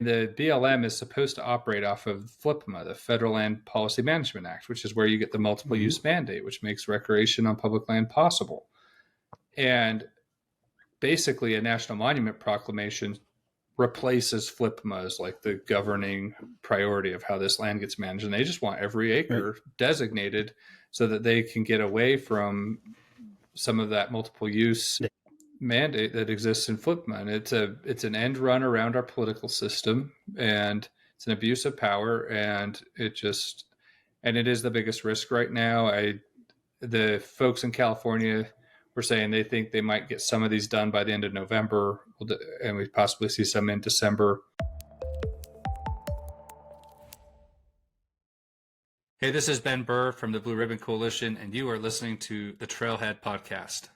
The BLM is supposed to operate off of FLPMA, the Federal Land Policy Management Act, which is where you get the multiple use mandate, which makes recreation on public land possible. And basically a national monument proclamation replaces FLPMA as like the governing priority of how this land gets managed. And they just want every acre designated so that they can get away from some of that multiple use mandate that exists in FLPMA. And it's an end run around our political system, and it's an abuse of power, and it is the biggest risk right now. The folks in California were saying they think they might get some of these done by the end of November, and we possibly see some in December. Hey, this is Ben Burr from the BlueRibbon Coalition, and you are listening to the Trailhead podcast.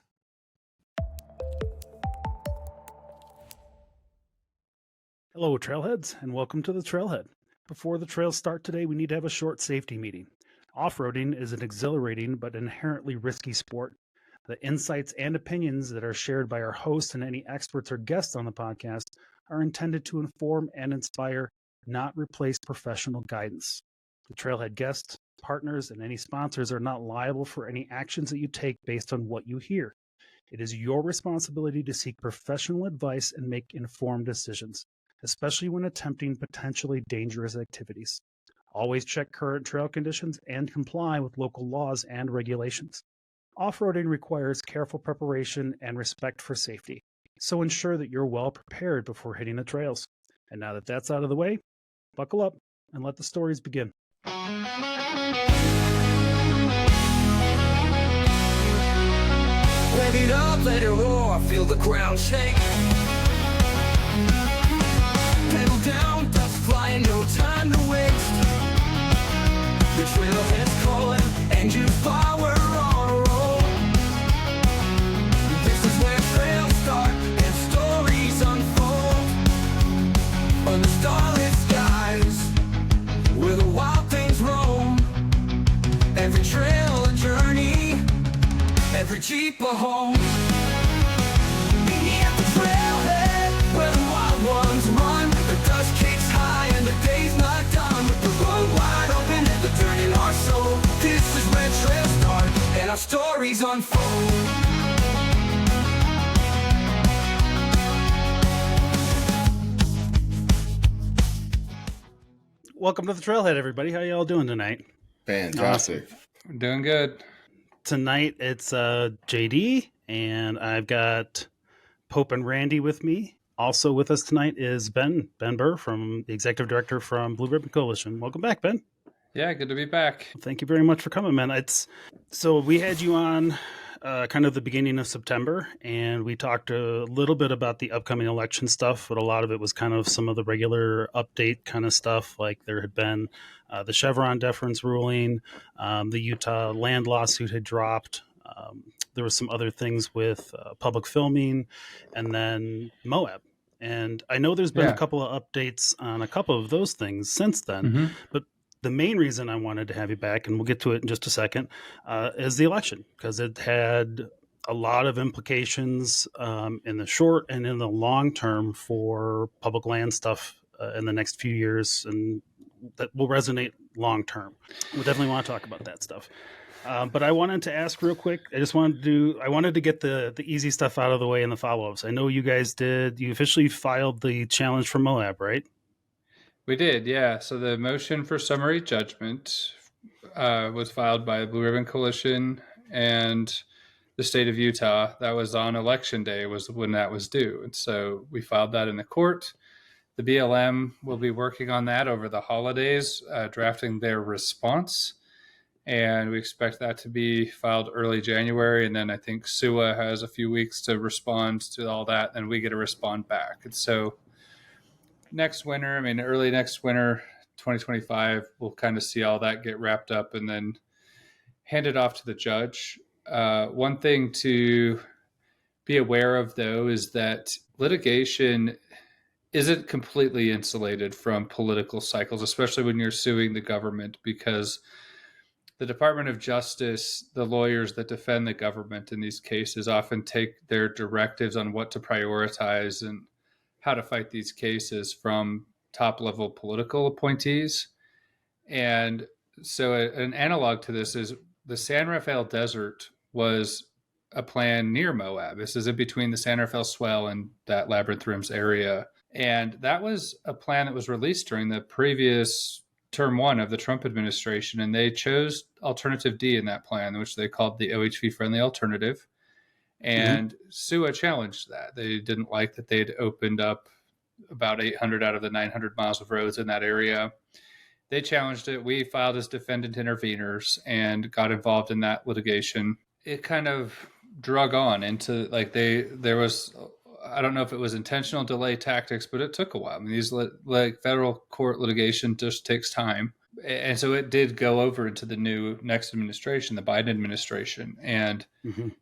Hello, Trailheads, and welcome to the Trailhead. Before the trails start today, we need to have a short safety meeting. Off-roading is an exhilarating but inherently risky sport. The insights and opinions that are shared by our hosts and any experts or guests on the podcast are intended to inform and inspire, not replace professional guidance. The Trailhead guests, partners, and any sponsors are not liable for any actions that you take based on what you hear. It is your responsibility to seek professional advice and make informed decisions, especially when attempting potentially dangerous activities. Always check current trail conditions and comply with local laws and regulations. Off-roading requires careful preparation and respect for safety, so ensure that you're well prepared before hitting the trails. And now that that's out of the way, buckle up and let the stories begin. Rev it up, let it roar, feel the ground shake. Pedal down, dust flying, no time to waste. The trailhead's calling, engine power on a roll. This is where trails start and stories unfold. On the starlit skies, where the wild things roam. Every trail a journey, every Jeep a home. Meet at the trailhead, where the wild ones run. The dust kicks high and the day's not done. With the road wide open and the dirt in our soul. This is where trails start and our stories unfold. Welcome to the Trailhead, everybody. How y'all doing tonight? Fantastic. We're doing good. Tonight it's JD, and I've got Pope and Randy with me. Also with us tonight is Ben Burr, from the Executive Director from BlueRibbon Coalition. Welcome back, Ben. Yeah, good to be back. Thank you very much for coming, man. So we had you on kind of the beginning of September, and we talked a little bit about the upcoming election stuff, but a lot of it was kind of some of the regular update kind of stuff, like there had been the Chevron deference ruling, the Utah land lawsuit had dropped. There was some other things with public filming, and then Moab. And I know there's been a couple of updates on a couple of those things since then, but the main reason I wanted to have you back, and we'll get to it in just a second, is the election, because it had a lot of implications in the short and in the long term for public land stuff in the next few years, and that will resonate long term. We'll definitely want to talk about that stuff. But I wanted to ask real quick. I wanted to get the easy stuff out of the way in the follow-ups. I know you guys did. You officially filed the challenge for Moab, right? We did, yeah. So the motion for summary judgment was filed by the BlueRibbon Coalition and the state of Utah. That was on election day was when that was due. And so we filed that in the court. The BLM will be working on that over the holidays, drafting their response. And we expect that to be filed early January. And then I think SUA has a few weeks to respond to all that, and we get to respond back. And so early next winter, 2025, we'll kind of see all that get wrapped up and then hand it off to the judge. One thing to be aware of, though, is that litigation isn't completely insulated from political cycles, especially when you're suing the government, because the Department of Justice, the lawyers that defend the government in these cases, often take their directives on what to prioritize and how to fight these cases from top level political appointees. And so an analog to this is the San Rafael Desert was a plan near Moab. This is in between the San Rafael Swell and that Labyrinth Rims area. And that was a plan that was released during the previous term 1 of the Trump administration. And they chose Alternative D in that plan, which they called the OHV friendly alternative. And SUA challenged that. They didn't like that they'd opened up about 800 out of the 900 miles of roads in that area. They challenged it. We filed as defendant interveners and got involved in that litigation. It kind of drug on into there was, I don't know if it was intentional delay tactics, but it took a while. I mean, these federal court litigation just takes time. And so it did go over into the next administration, the Biden administration. And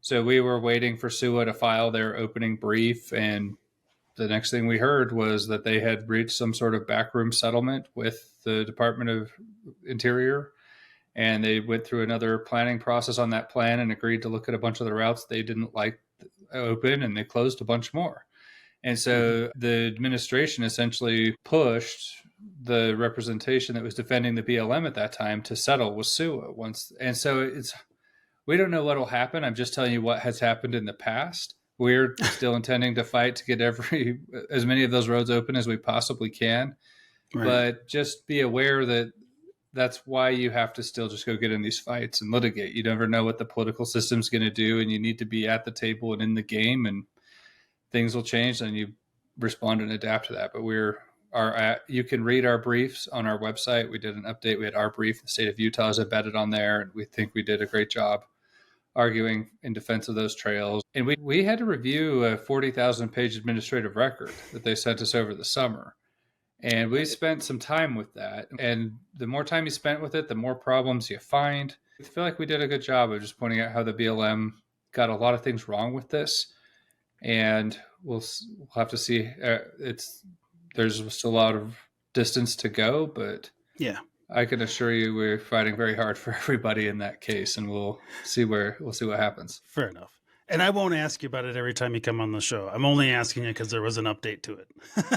so we were waiting for SUA to file their opening brief. And the next thing we heard was that they had reached some sort of backroom settlement with the Department of Interior. And they went through another planning process on that plan and agreed to look at a bunch of the routes they didn't like open, and they closed a bunch more. And so the administration essentially pushed the representation that was defending the BLM at that time to settle with SUA once. And so we don't know what will happen. I'm just telling you what has happened in the past. We're still intending to fight to get as many of those roads open as we possibly can. Right. But just be aware that that's why you have to still just go get in these fights and litigate. You never know what the political system's going to do, and you need to be at the table and in the game, and things will change, and you respond and adapt to that. But you can read our briefs on our website. We did an update. We had our brief. The state of Utah is embedded on there, and we think we did a great job arguing in defense of those trails. And we had to review a 40,000-page administrative record that they sent us over the summer. And we spent some time with that. And the more time you spent with it, the more problems you find. I feel like we did a good job of just pointing out how the BLM got a lot of things wrong with this. And we'll have to see. There's still a lot of distance to go, but yeah, I can assure you we're fighting very hard for everybody in that case, and we'll see what happens. Fair enough. And I won't ask you about it every time you come on the show. I'm only asking you because there was an update to it.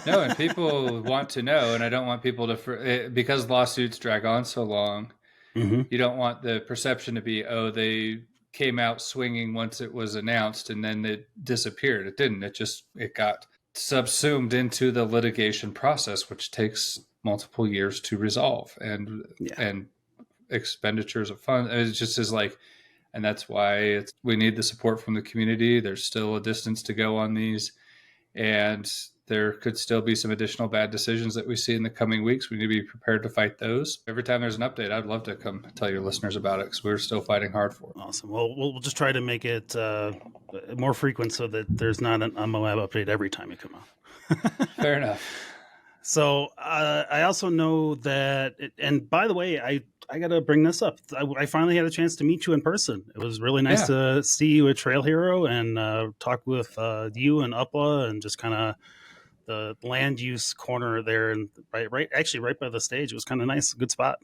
No, and people want to know, and I don't want people to, because lawsuits drag on so long, you don't want the perception to be, they came out swinging once it was announced and then it disappeared. It didn't. It got subsumed into the litigation process, which takes multiple years to resolve and expenditures of funds. It just is like, and that's why we need the support from the community. There's still a distance to go on these, and there could still be some additional bad decisions that we see in the coming weeks. We need to be prepared to fight those. Every time there's an update, I'd love to come tell your listeners about it because we're still fighting hard for it. Awesome. Well, we'll just try to make it more frequent so that there's not a Moab update every time you come on. Fair enough. So I also know that, and by the way, I got to bring this up. I finally had a chance to meet you in person. It was really nice to see you at Trail Hero and talk with you and UPLA and just kind of the land use corner there, and right by the stage. It was kind of nice, good spot.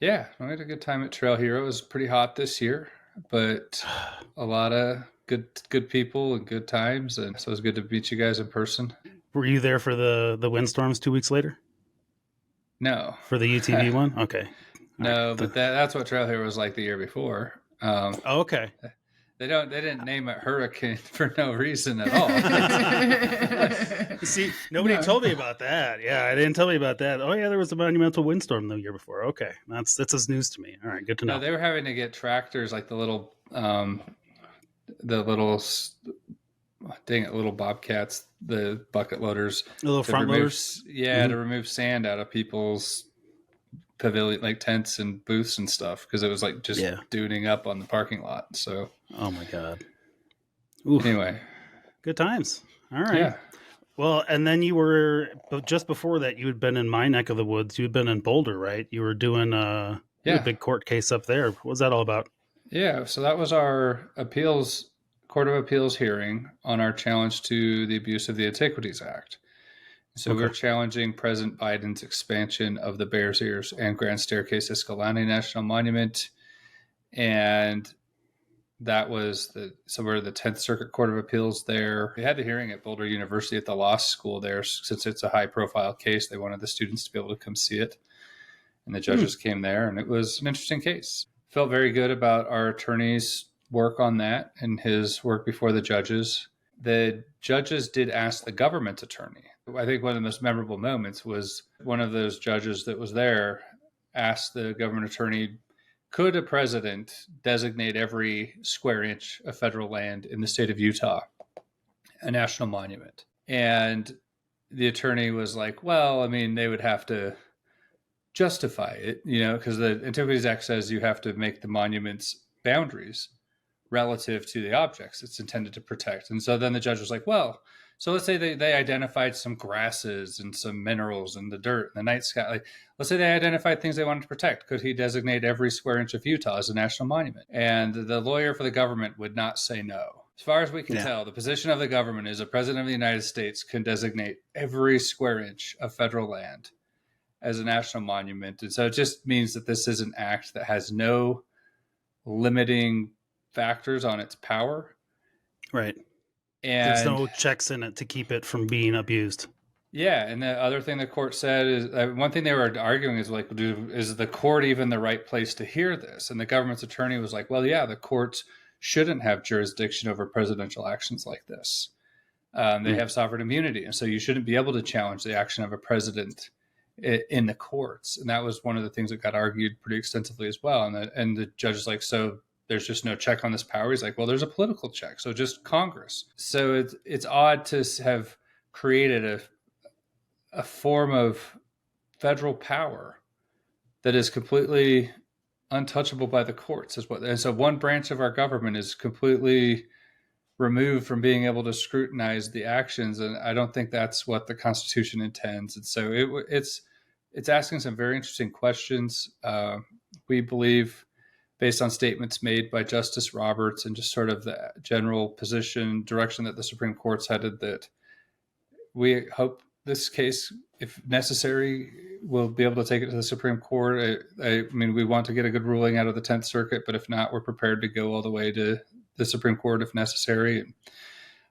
Yeah, I had a good time at Trail Hero. It was pretty hot this year, but a lot of good people and good times, and so it was good to meet you guys in person. Were you there for the windstorms 2 weeks later? No. For the UTV one? Okay. No, but that's what Trail Hero was like the year before. Okay. They didn't name it hurricane for no reason at all. See, nobody told me about that. Yeah, I didn't tell me about that. Oh yeah, there was a monumental windstorm the year before. Okay, that's as news to me. All right, good to know. No, they were having to get tractors, like the little bobcats, the bucket loaders, the little front loaders. Yeah, to remove sand out of people's pavilion, like tents and booths and stuff, because it was like just duning up on the parking lot. So, oh my god. Oof. Anyway, good times. All right. Yeah. Well, and then but just before that, you had been in my neck of the woods. You had been in Boulder, right? You were doing a big court case up there. What was that all about? Yeah. So that was our Court of Appeals hearing on our challenge to the abuse of the Antiquities Act. So we're challenging President Biden's expansion of the Bears Ears and Grand Staircase Escalante National Monument. And That was we're the 10th Circuit Court of Appeals there. We had the hearing at Boulder University at the law school there. Since it's a high-profile case, they wanted the students to be able to come see it. And the judges came there, and it was an interesting case. Felt very good about our attorney's work on that and his work before the judges. The judges did ask the government attorney. I think one of the most memorable moments was one of those judges that was there asked the government attorney, could a president designate every square inch of federal land in the state of Utah a national monument? And the attorney was like, well, I mean, they would have to justify it, because the Antiquities Act says you have to make the monument's boundaries relative to the objects it's intended to protect. And so then the judge was like, well, so let's say they identified some grasses and some minerals and the dirt and the night sky. Like, let's say they identified things they wanted to protect. Could he designate every square inch of Utah as a national monument? And the lawyer for the government would not say no. As far as we can tell, the position of the government is a president of the United States can designate every square inch of federal land as a national monument. And so it just means that this is an act that has no limiting factors on its power. Right. And there's no checks in it to keep it from being abused. Yeah. And the other thing the court said is one thing they were arguing is like, is the court even the right place to hear this? And the government's attorney was like, well, yeah, the courts shouldn't have jurisdiction over presidential actions like this. They have sovereign immunity. And so you shouldn't be able to challenge the action of a president in the courts. And that was one of the things that got argued pretty extensively as well. And the judge is like, so there's just no check on this power. He's like, well, there's a political check. So just Congress. So it's odd to have created a form of federal power that is completely untouchable by the courts. And so one branch of our government is completely removed from being able to scrutinize the actions. And I don't think that's what the Constitution intends. And so it's asking some very interesting questions. We believe, based on statements made by Justice Roberts and just sort of the general direction that the Supreme Court's headed, that we hope this case, if necessary, we'll be able to take it to the Supreme Court. I mean, we want to get a good ruling out of the 10th Circuit, but if not, we're prepared to go all the way to the Supreme Court if necessary. And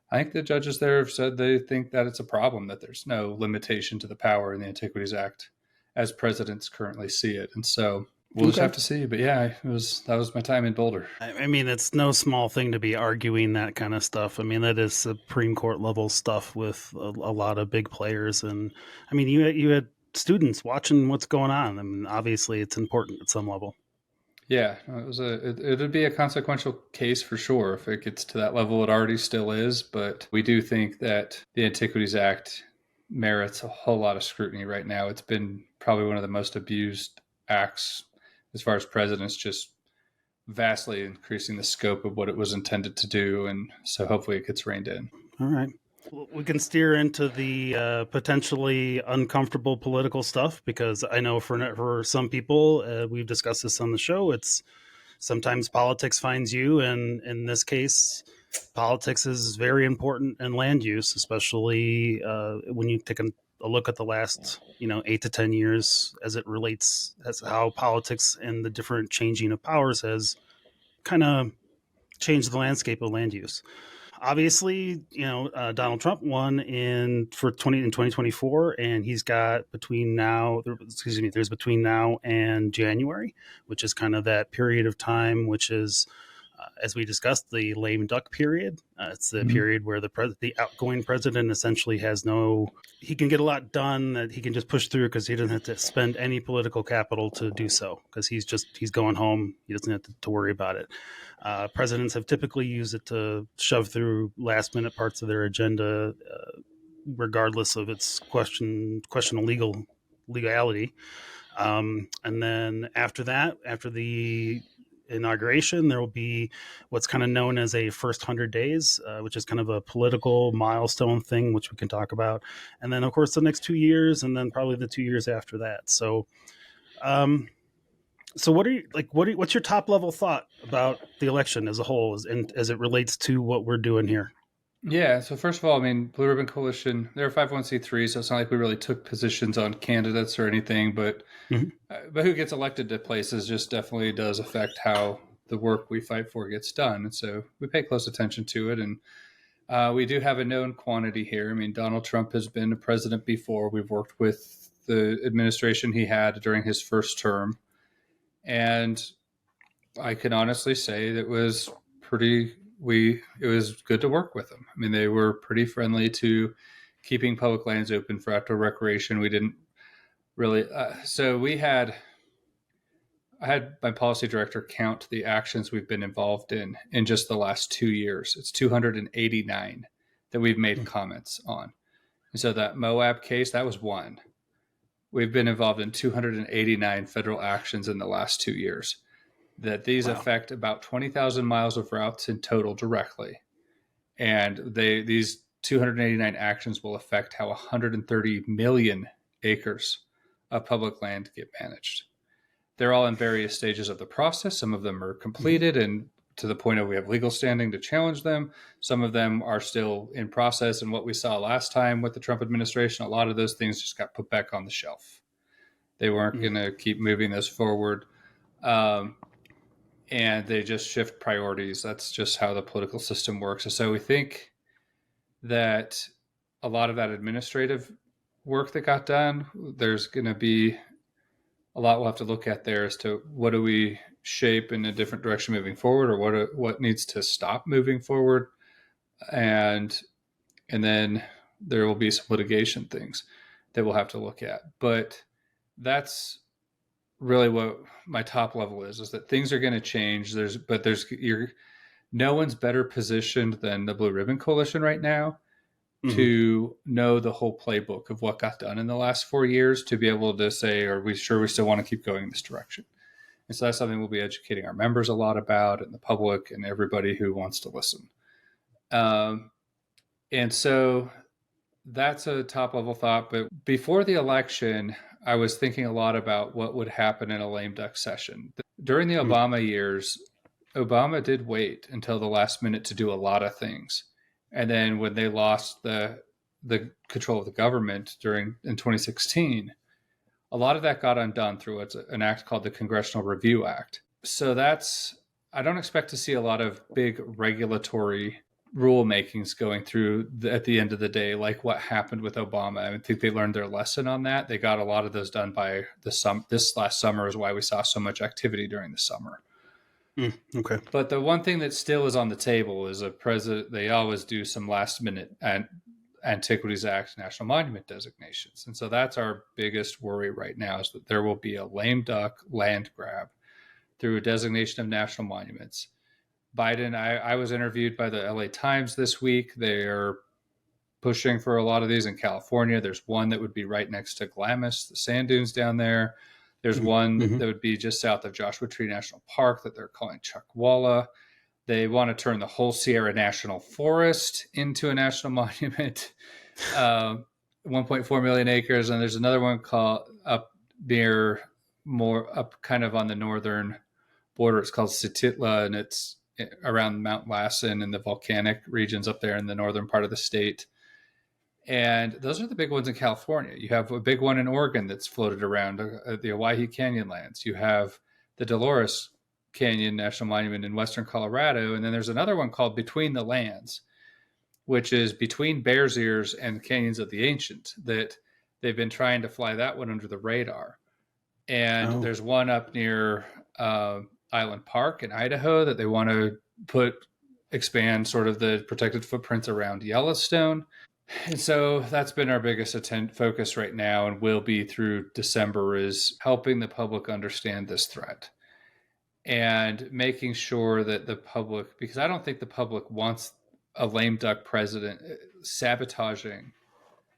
I think the judges there have said they think that it's a problem, that there's no limitation to the power in the Antiquities Act as presidents currently see it. And so we'll just have to see. But yeah, that was my time in Boulder. I mean, it's no small thing to be arguing that kind of stuff. I mean, that is Supreme Court level stuff with a lot of big players. And I mean, you had students watching what's going on. I mean, obviously it's important at some level. Yeah, it would be a consequential case for sure if it gets to that level. It already still is, but we do think that the Antiquities Act merits a whole lot of scrutiny right now. It's been probably one of the most abused acts as far as presidents, just vastly increasing the scope of what it was intended to do. And so hopefully it gets reined in. All right. We can steer into the potentially uncomfortable political stuff, because I know for some people, we've discussed this on the show, it's sometimes politics finds you. And in this case, politics is very important in land use, especially when you take a look at the last 8 to 10 years as it relates as how politics and the different changing of powers has kind of changed the landscape of land use. Obviously, Donald Trump won in 2024, and he's got there's between now and January, which is kind of that period of time, which is, as we discussed, the lame duck period. It's the period where the outgoing president essentially he can get a lot done that he can just push through because he doesn't have to spend any political capital to do so, because he's going home. He doesn't have to worry about it. Presidents have typically used it to shove through last minute parts of their agenda, regardless of its questionable legality. And then after the inauguration, there will be what's kind of known as a first 100 days, which is kind of a political milestone thing, which we can talk about. And then, of course, the next 2 years, and then probably the 2 years after that. So, what's your top level thought about the election as a whole, as it relates to what we're doing here? Yeah. So first of all, I mean, BlueRibbon Coalition, they're a 501c3, so it's not like we really took positions on candidates or anything, but who gets elected to places just definitely does affect how the work we fight for gets done. And so we pay close attention to it. And we do have a known quantity here. I mean, Donald Trump has been a president before. We've worked with the administration he had during his first term. And I can honestly say that it was good to work with them. I mean, they were pretty friendly to keeping public lands open for outdoor recreation. We didn't really, I had my policy director count the actions we've been involved in just the last 2 years. It's 289 that we've made comments on. And so that Moab case, that was one. We've been involved in 289 federal actions in the last 2 years. That these affect about 20,000 miles of routes in total directly. And these 289 actions will affect how 130 million acres of public land get managed. They're all in various stages of the process. Some of them are completed and to the point of we have legal standing to challenge them. Some of them are still in process. And what we saw last time with the Trump administration, a lot of those things just got put back on the shelf. They weren't going to keep moving this forward. And they just shift priorities. That's just how the political system works. And so we think that a lot of that administrative work that got done, there's going to be a lot we'll have to look at there as to what do we shape in a different direction moving forward, or what needs to stop moving forward. And then there will be some litigation things that we'll have to look at. But that's really what my top level is that things are going to change. No one's better positioned than the BlueRibbon Coalition right now to know the whole playbook of what got done in the last 4 years, to be able to say, are we sure we still want to keep going in this direction? And so that's something we'll be educating our members a lot about, and the public and everybody who wants to listen. And so that's a top level thought. But before the election, I was thinking a lot about what would happen in a lame duck session. During the Obama years, Obama did wait until the last minute to do a lot of things. And then when they lost the control of the government in 2016, a lot of that got undone through an act called the Congressional Review Act. So I don't expect to see a lot of big regulatory rulemakings going through at the end of the day, like what happened with Obama. I think they learned their lesson on that. They got a lot of those done by this last summer, is why we saw so much activity during the summer. Okay. But the one thing that still is on the table is they always do some last minute Antiquities Act National Monument designations. And so that's our biggest worry right now, is that there will be a lame duck land grab through a designation of national monuments. Biden, I was interviewed by the LA Times this week. They are pushing for a lot of these in California. There's one that would be right next to Glamis, the sand dunes down there. There's one that would be just south of Joshua Tree National Park that they're calling Chuckwalla. They want to turn the whole Sierra National Forest into a national monument, 1.4 million acres. And there's another one called up kind of on the northern border. It's called Sititla, and it's around Mount Lassen and the volcanic regions up there in the northern part of the state. And those are the big ones in California. You have a big one in Oregon that's floated around, the Owyhee Canyon lands. You have the Dolores Canyon National Monument in western Colorado. And then there's another one called Between the Lands, which is between Bears Ears and Canyons of the Ancient, that they've been trying to fly that one under the radar. And there's one up near Island Park in Idaho that they want to expand sort of the protected footprints around Yellowstone. And so that's been our biggest focus right now, and will be through December, is helping the public understand this threat and making sure that the public, because I don't think the public wants a lame duck president sabotaging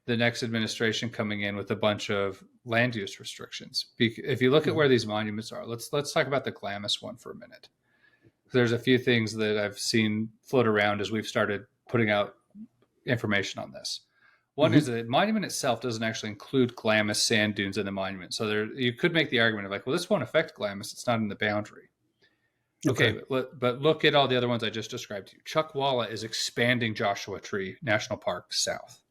the next administration coming in with a bunch of land use restrictions. If you look at where these monuments are, let's talk about the Glamis one for a minute. There's a few things that I've seen float around as we've started putting out information on this. One is that the monument itself doesn't actually include Glamis sand dunes in the monument. So you could make the argument of like, well, this won't affect Glamis. It's not in the boundary. Okay, but look at all the other ones I just described to you. Chuckwalla is expanding Joshua Tree National Park south.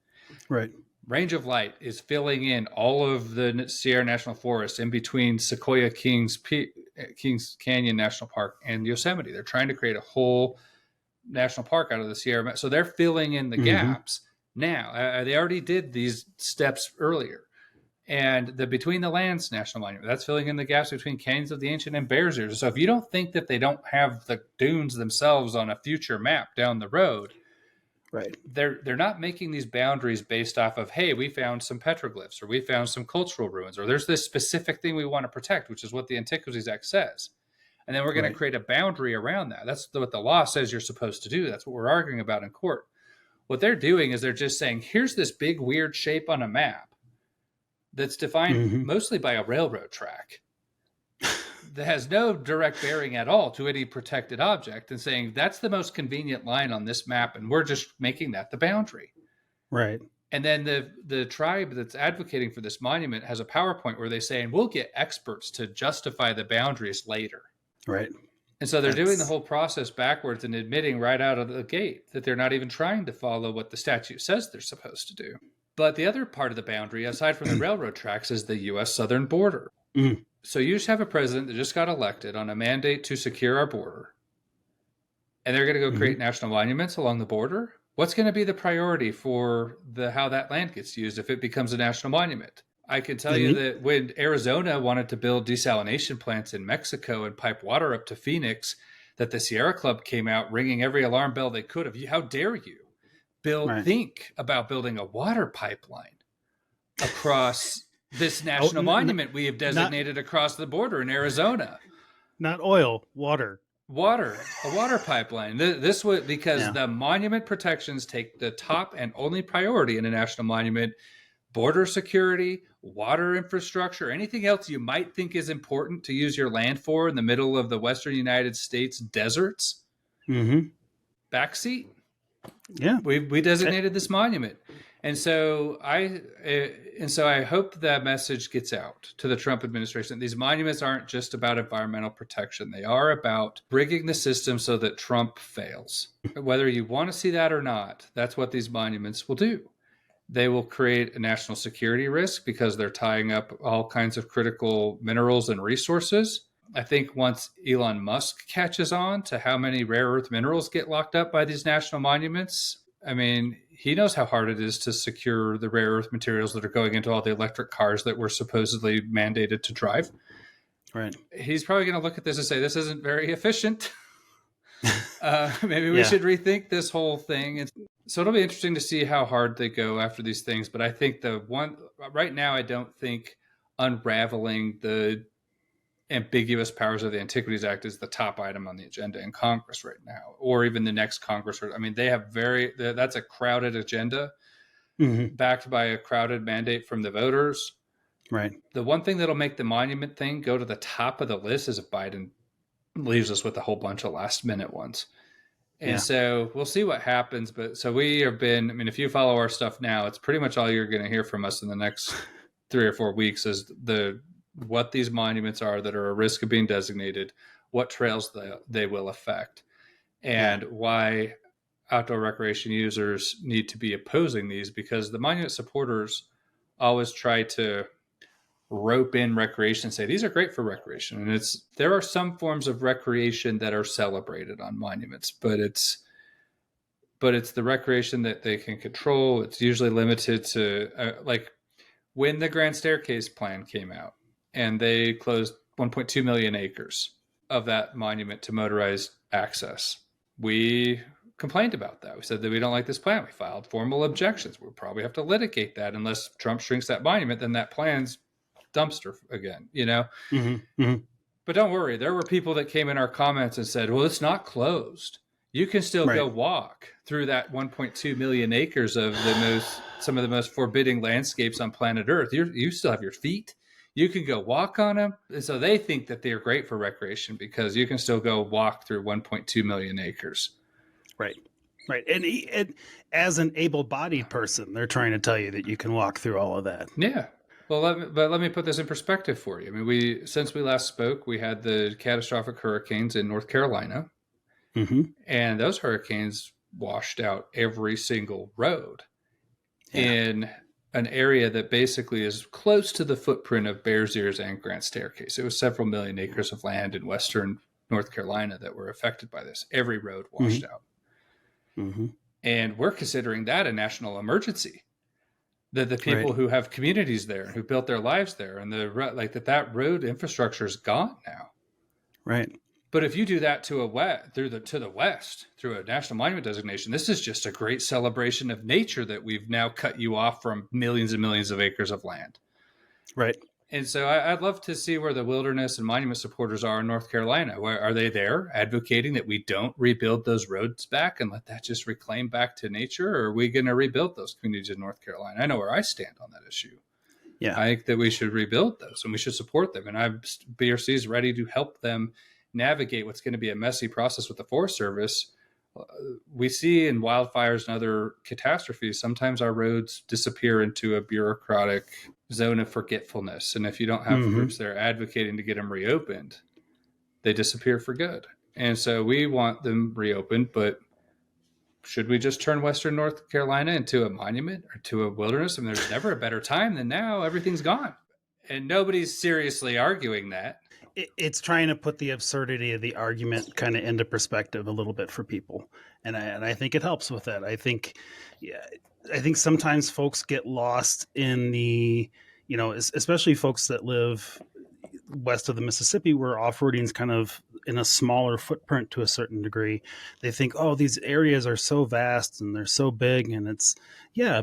Right. Range of Light is filling in all of the Sierra National Forest in between Sequoia Kings Peak Kings Canyon National Park and Yosemite. They're trying to create a whole national park out of the Sierra. So they're filling in the gaps now. They already did these steps earlier. And the Between the Lands National Monument, that's filling in the gaps between Canyons of the Ancient and Bears Ears. So if you don't think that they don't have the dunes themselves on a future map down the road, right, they're not making these boundaries based off of, hey, we found some petroglyphs, or we found some cultural ruins, or there's this specific thing we want to protect, which is what the Antiquities Act says. And then we're going to create a boundary around that. That's what the law says you're supposed to do. That's what we're arguing about in court. What they're doing is they're just saying, here's this big weird shape on a map that's defined mostly by a railroad track that has no direct bearing at all to any protected object, and saying that's the most convenient line on this map, and we're just making that the boundary. Right. And then the tribe that's advocating for this monument has a PowerPoint where they say, and we'll get experts to justify the boundaries later. Right. And so they're doing the whole process backwards and admitting right out of the gate that they're not even trying to follow what the statute says they're supposed to do. But the other part of the boundary, aside from the railroad tracks, is the U.S. southern border. So you just have a president that just got elected on a mandate to secure our border. And they're going to go create national monuments along the border? What's going to be the priority for how that land gets used if it becomes a national monument? I can tell you that when Arizona wanted to build desalination plants in Mexico and pipe water up to Phoenix, that the Sierra Club came out ringing every alarm bell they could of, how dare you think about building a water pipeline across this national monument we have designated across the border in Arizona. Not oil, water. A water pipeline. This would, because the monument protections take the top and only priority in a national monument. Border security, water infrastructure, anything else you might think is important to use your land for in the middle of the Western United States deserts. Backseat. Yeah, we designated this monument, and so I hope that message gets out to the Trump administration. These monuments aren't just about environmental protection; they are about rigging the system so that Trump fails. Whether you want to see that or not, that's what these monuments will do. They will create a national security risk because they're tying up all kinds of critical minerals and resources. I think once Elon Musk catches on to how many rare earth minerals get locked up by these national monuments, I mean, he knows how hard it is to secure the rare earth materials that are going into all the electric cars that were supposedly mandated to drive. Right. He's probably going to look at this and say, this isn't very efficient. Maybe we should rethink this whole thing. So it'll be interesting to see how hard they go after these things. But I think right now, I don't think unraveling the ambiguous powers of the Antiquities Act is the top item on the agenda in Congress right now, or even the next Congress. I mean, they have that's a crowded agenda backed by a crowded mandate from the voters. Right. The one thing that'll make the monument thing go to the top of the list is if Biden leaves us with a whole bunch of last minute ones. And so we'll see what happens. But so we have been, I mean, if you follow our stuff now, it's pretty much all you're going to hear from us in the next 3 or 4 weeks is what these monuments are that are a risk of being designated, what trails they will affect, and why outdoor recreation users need to be opposing these, because the monument supporters always try to rope in recreation and say these are great for recreation, and there are some forms of recreation that are celebrated on monuments, but it's the recreation that they can control. It's usually limited to like when the Grand Staircase plan came out and they closed 1.2 million acres of that monument to motorized access. We complained about that. We said that we don't like this plan. We filed formal objections. We'll probably have to litigate that unless Trump shrinks that monument, then that plan's dumpster again, you know? But don't worry. There were people that came in our comments and said, well, it's not closed. You can still go walk through that 1.2 million acres of some of the most forbidding landscapes on planet Earth. You still have your feet. You can go walk on them. And so they think that they're great for recreation because you can still go walk through 1.2 million acres. Right. And as an able-bodied person, they're trying to tell you that you can walk through all of that. Yeah. Well, let me put this in perspective for you. I mean, since we last spoke, we had the catastrophic hurricanes in North Carolina, and those hurricanes washed out every single road in an area that basically is close to the footprint of Bears Ears and Grand Staircase. It was several million acres of land in western North Carolina that were affected by this. Every road washed out. Mm-hmm. And we're considering that a national emergency. That the people who have communities there, who built their lives there, and that road infrastructure is gone now. Right. But if you do that to the west through a national monument designation, this is just a great celebration of nature that we've now cut you off from millions and millions of acres of land. Right. And so I'd love to see where the wilderness and monument supporters are in North Carolina. Where are they there advocating that we don't rebuild those roads back and let that just reclaim back to nature? Or are we going to rebuild those communities in North Carolina? I know where I stand on that issue. Yeah. I think that we should rebuild those and we should support them. And BRC is ready to help them navigate what's going to be a messy process with the Forest Service. We see in wildfires and other catastrophes, sometimes our roads disappear into a bureaucratic zone of forgetfulness. And if you don't have groups that are advocating to get them reopened, they disappear for good. And so we want them reopened, but should we just turn Western North Carolina into a monument or to a wilderness? I mean, there's never a better time than now. Everything's gone. And nobody's seriously arguing that. It's trying to put the absurdity of the argument kind of into perspective a little bit for people. And I think it helps with that. I think sometimes folks get lost in the, especially folks that live west of the Mississippi, where off-roading is kind of in a smaller footprint to a certain degree. They think, oh, these areas are so vast and they're so big. And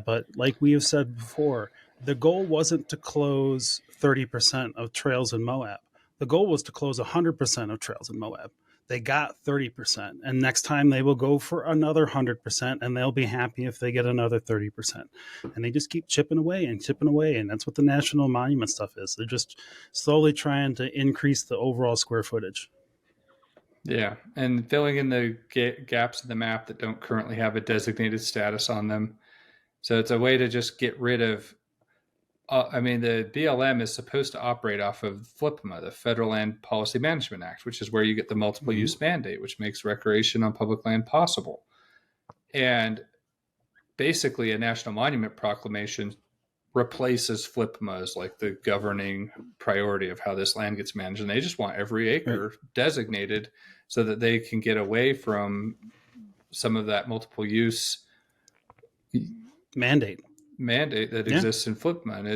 but like we have said before, the goal wasn't to close 30% of trails in Moab. The goal was to close 100% of trails in Moab. They got 30%. And next time they will go for another 100%, and they'll be happy if they get another 30%. And they just keep chipping away. And that's what the national monument stuff is. They're just slowly trying to increase the overall square footage. Yeah. And filling in the gaps in the map that don't currently have a designated status on them. So it's a way to just get rid of the BLM is supposed to operate off of FLPMA, the Federal Land Policy Management Act, which is where you get the multiple use mandate, which makes recreation on public land possible. And basically a national monument proclamation replaces FLPMA as like the governing priority of how this land gets managed. And they just want every acre designated so that they can get away from some of that multiple use mandate that exists in FLPMA. And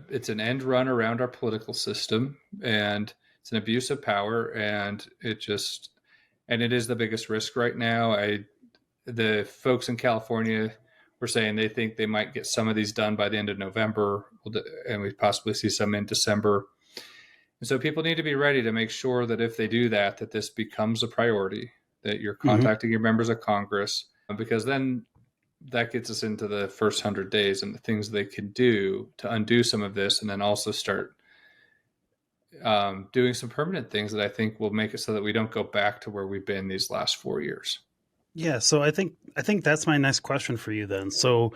it's an end run around our political system, and it's an abuse of power, and it is the biggest risk right now. The folks in California were saying they think they might get some of these done by the end of November, and we possibly see some in December. And so people need to be ready to make sure that if they do that this becomes a priority, that you're contacting your members of Congress, because then that gets us into the first 100 days and the things they can do to undo some of this, and then also start doing some permanent things that I think will make it so that we don't go back to where we've been these last 4 years. Yeah. So I think that's my next question for you then. So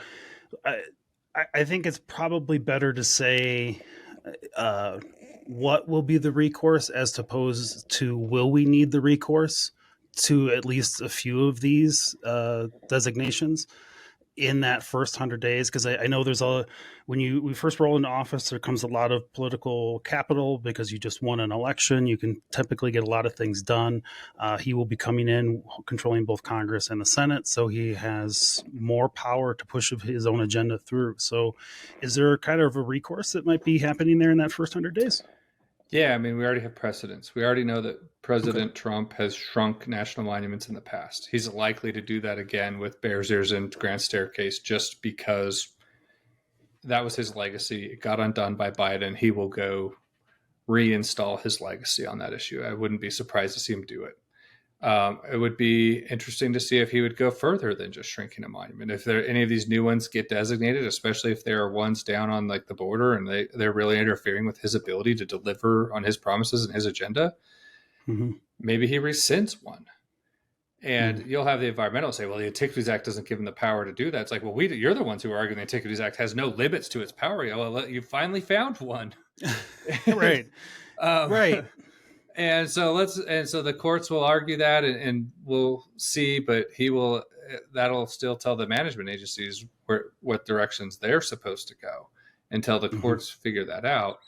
I think it's probably better to say what will be the recourse as opposed to will we need the recourse to at least a few of these designations in that first 100 days. Because I know there's when we first roll into office, there comes a lot of political capital because you just won an election. You can typically get a lot of things done. He will be coming in controlling both Congress and the Senate, so he has more power to push his own agenda through. So is there kind of a recourse that might be happening there in that first 100 days? Yeah, I mean, we already have precedents. We already know that President Trump has shrunk national monuments in the past. He's likely to do that again with Bears Ears and Grand Staircase just because that was his legacy. It got undone by Biden. He will go reinstall his legacy on that issue. I wouldn't be surprised to see him do it. It would be interesting to see if he would go further than just shrinking a monument. If any of these new ones get designated, especially if there are ones down on like the border and they're really interfering with his ability to deliver on his promises and his agenda, maybe he rescinds one. And you'll have the environmentalists say, well, the Antiquities Act doesn't give him the power to do that. It's like, well, you're the ones who are arguing the Antiquities Act has no limits to its power. Well, you finally found one. Right. Right. And so the courts will argue that, and we'll see, but that'll still tell the management agencies what directions they're supposed to go. until the courts figure that out.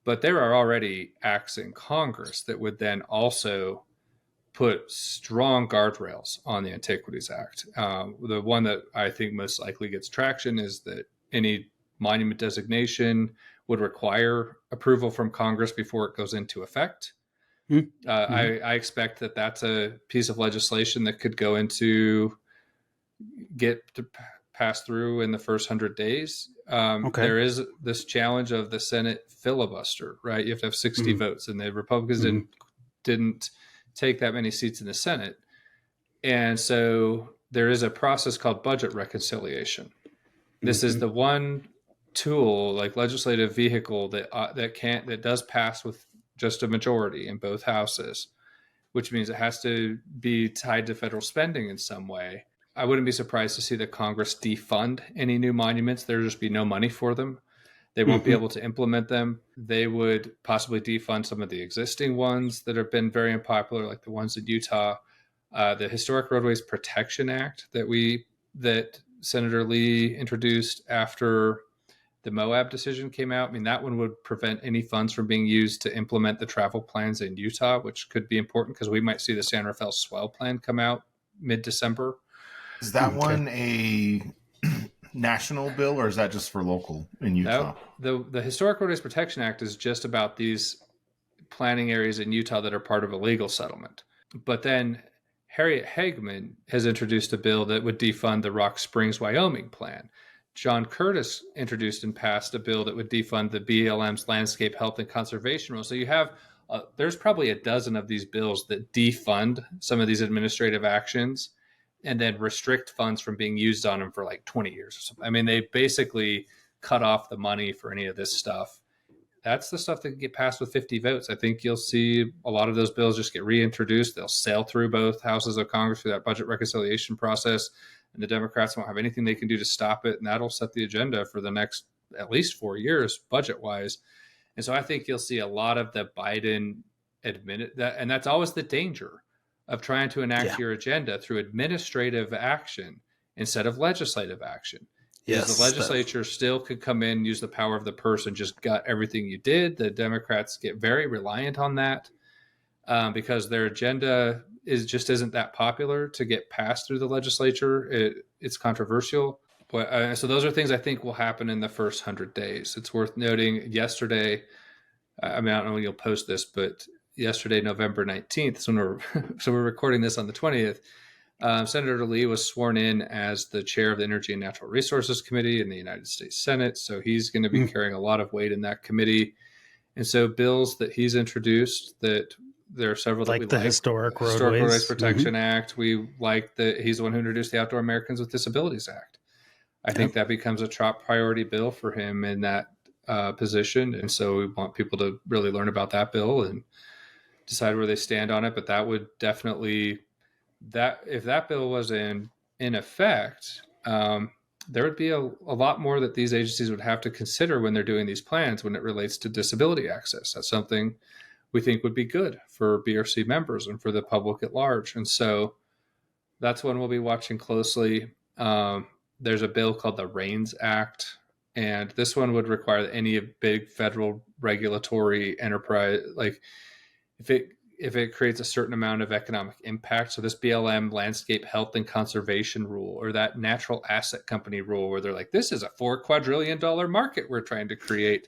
But there are already acts in Congress that would then also put strong guardrails on the Antiquities Act. The one that I think most likely gets traction is that any monument designation would require approval from Congress before it goes into effect. I expect that that's a piece of legislation that could go into get to pass through in the first 100 days. There is this challenge of the Senate filibuster, right? You have to have 60 votes, and the Republicans didn't take that many seats in the Senate. And so there is a process called budget reconciliation. This is the one tool, like legislative vehicle that does pass with just a majority in both houses, which means it has to be tied to federal spending in some way. I wouldn't be surprised to see that Congress defund any new monuments. There'll just be no money for them. They won't be able to implement them. They would possibly defund some of the existing ones that have been very unpopular, like the ones in Utah. The Historic Roadways Protection Act that Senator Lee introduced after the Moab decision came out. I mean, that one would prevent any funds from being used to implement the travel plans in Utah, which could be important because we might see the San Rafael Swell Plan come out mid-December. Is that one a national bill, or is that just for local in Utah? The Historic Roadways Protection Act is just about these planning areas in Utah that are part of a legal settlement. But then Harriet Hagman has introduced a bill that would defund the Rock Springs, Wyoming plan. John Curtis introduced and passed a bill that would defund the BLM's landscape health and conservation rule. So you have, there's probably a dozen of these bills that defund some of these administrative actions and then restrict funds from being used on them for like 20 years or something. I mean, they basically cut off the money for any of this stuff. That's the stuff that can get passed with 50 votes. I think you'll see a lot of those bills just get reintroduced. They'll sail through both houses of Congress through that budget reconciliation process, and the Democrats won't have anything they can do to stop it, and that'll set the agenda for the next at least 4 years budget-wise. And so I think you'll see a lot of the Biden and that's always the danger of trying to enact your agenda through administrative action instead of legislative action. Yes, the legislature still could come in, use the power of the purse, and just gut everything you did. The Democrats get very reliant on that because their agenda isn't that popular to get passed through the legislature. It's controversial. But, so those are things I think will happen in the first 100 days. It's worth noting yesterday, I mean, I don't know when you'll post this, but yesterday, November 19th, so we're recording this on the 20th, Senator Lee was sworn in as the chair of the Energy and Natural Resources Committee in the United States Senate. So he's going to be carrying a lot of weight in that committee. And so bills that he's introduced, that there are several that we like. The Historic Roadways Protection Act. We like he's the one who introduced the Outdoor Americans with Disabilities Act. I think that becomes a top priority bill for him in that position. And so we want people to really learn about that bill and decide where they stand on it. But that would definitely... if that bill was in effect, there would be a lot more that these agencies would have to consider when they're doing these plans when it relates to disability access. That's something we think would be good for BRC members and for the public at large. And so that's one we'll be watching closely. There's a bill called the REINS Act, and this one would require that any big federal regulatory enterprise, like if it creates a certain amount of economic impact. So this BLM landscape health and conservation rule, or that natural asset company rule, where they're like, this is a $4 quadrillion market we're trying to create.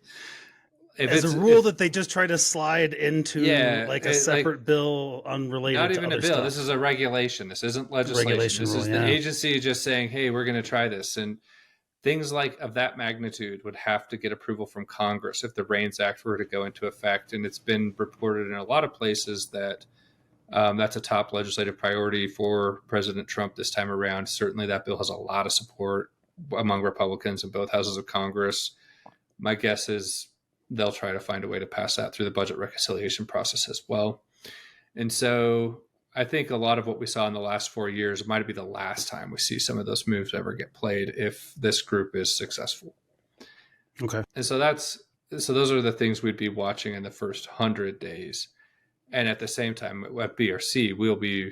As a rule that they just try to slide into like a separate bill unrelated to other stuff. Not even a bill. Stuff. This is a regulation. This isn't legislation. This is the agency just saying, hey, we're going to try this. And things like of that magnitude would have to get approval from Congress if the REINS Act were to go into effect. And it's been reported in a lot of places that that's a top legislative priority for President Trump this time around. Certainly that bill has a lot of support among Republicans in both houses of Congress. My guess is they'll try to find a way to pass that through the budget reconciliation process as well. And so I think a lot of what we saw in the last 4 years might be the last time we see some of those moves ever get played if this group is successful. Okay. And so those are the things we'd be watching in the first 100 days. And at the same time at BRC, we'll be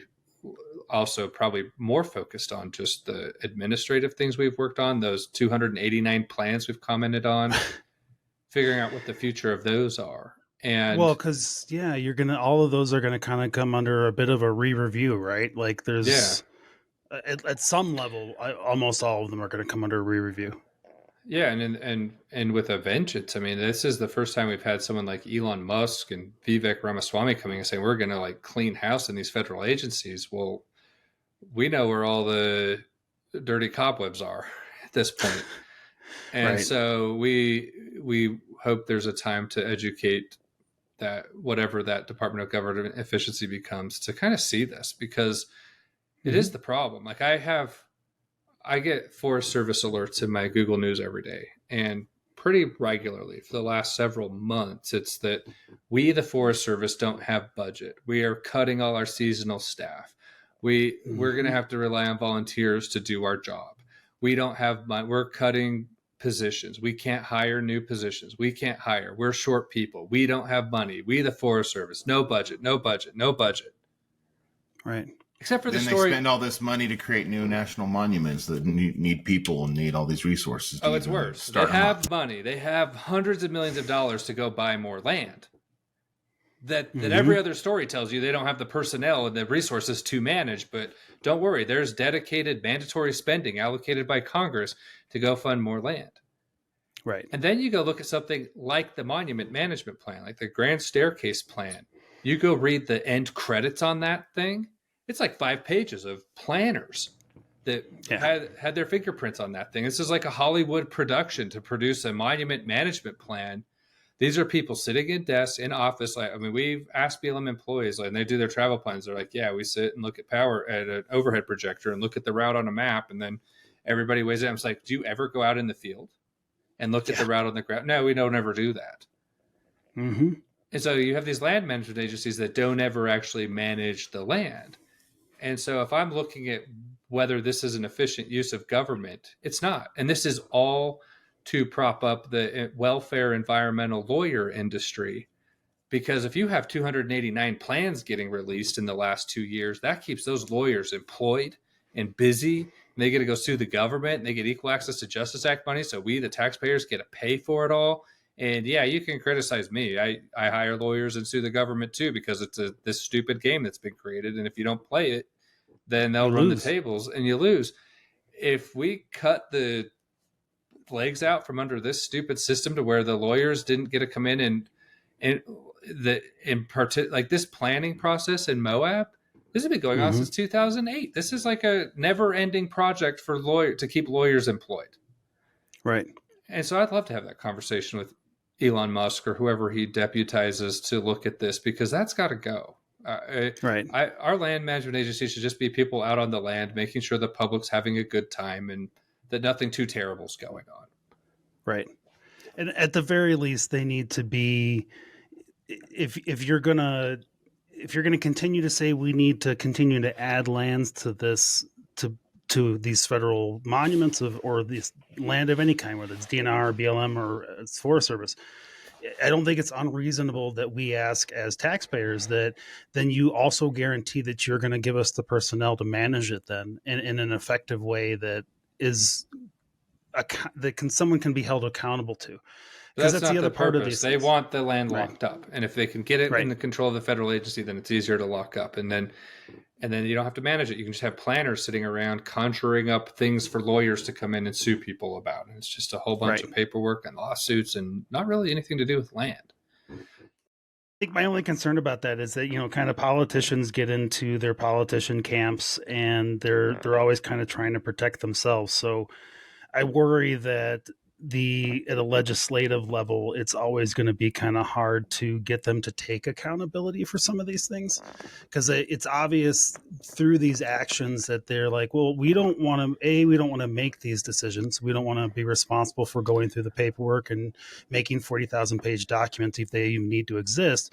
also probably more focused on just the administrative things we've worked on, those 289 plans we've commented on. figuring out what the future of those are. And well, because all of those are gonna kind of come under a bit of a re-review, right? Like there's at some level, almost all of them are gonna come under a re-review. yeah, and with a vengeance. I mean, this is the first time we've had someone like Elon Musk and Vivek Ramaswamy coming and saying we're going to like clean house in these federal agencies. Well, we know where all the dirty cobwebs are at this point, and so we hope there's a time to educate that whatever that Department of Government Efficiency becomes to kind of see this, because it is the problem. Like I get Forest Service alerts in my Google News every day, and pretty regularly for the last several months, it's that we, the Forest Service, don't have budget. We are cutting all our seasonal staff. We're going to have to rely on volunteers to do our job. We don't have money. We're cutting positions. We can't hire new positions. We can't hire. We're short people. We don't have money. We, the Forest Service, no budget, no budget, no budget. Right. Except for then the story. They spend all this money to create new national monuments that need people and need all these resources. Oh, it's worse. They have money. They have hundreds of millions of dollars to go buy more land. That every other story tells you they don't have the personnel and the resources to manage. But don't worry, there's dedicated mandatory spending allocated by Congress to go fund more land. Right. And then you go look at something like the Monument Management Plan, like the Grand Staircase Plan. You go read the end credits on that thing. It's like 5 pages of planners that had their fingerprints on that thing. This is like a Hollywood production to produce a monument management plan. These are people sitting in desks in office. Like, I mean, we've asked BLM employees, like, and they do their travel plans. They're like, yeah, we sit and look at power at an overhead projector and look at the route on a map, and then everybody weighs it. I'm like, do you ever go out in the field and look at the route on the ground? No, we don't ever do that. Mm-hmm. And so you have these land management agencies that don't ever actually manage the land. And so if I'm looking at whether this is an efficient use of government, it's not. And this is all to prop up the welfare environmental lawyer industry. Because if you have 289 plans getting released in the last 2 years, that keeps those lawyers employed and busy. And they get to go sue the government, and they get Equal Access to Justice Act money. So we, the taxpayers, get to pay for it all. And yeah, you can criticize me. I hire lawyers and sue the government too, because it's this stupid game that's been created. And if you don't play it, then they'll run the tables and you lose. If we cut the legs out from under this stupid system to where the lawyers didn't get to come in like this planning process in Moab, this has been going on since 2008. This is like a never-ending project for to keep lawyers employed. Right. And so I'd love to have that conversation with Elon Musk or whoever he deputizes to look at this, because that's got to go. Right. Our land management agency should just be people out on the land, making sure the public's having a good time and that nothing too terrible is going on. Right. And at the very least, they need to be, if you're gonna continue to say we need to continue to add lands to this, to these federal monuments or this land of any kind, whether it's DNR, BLM, or it's Forest Service, I don't think it's unreasonable that we ask as taxpayers that then you also guarantee that you're going to give us the personnel to manage it then in an effective way that is someone can be held accountable to. Because that's the other part of these. They want the land locked up, and if they can get it in the control of the federal agency, then it's easier to lock up, and then you don't have to manage it. You can just have planners sitting around conjuring up things for lawyers to come in and sue people about, and it's just a whole bunch of paperwork and lawsuits, and not really anything to do with land. I think my only concern about that is that, kind of politicians get into their politician camps, and they're always kind of trying to protect themselves. So I worry that at a legislative level, it's always going to be kind of hard to get them to take accountability for some of these things, because it's obvious through these actions that they're like, well, we don't want to make these decisions. We don't want to be responsible for going through the paperwork and making 40,000 page documents if they even need to exist.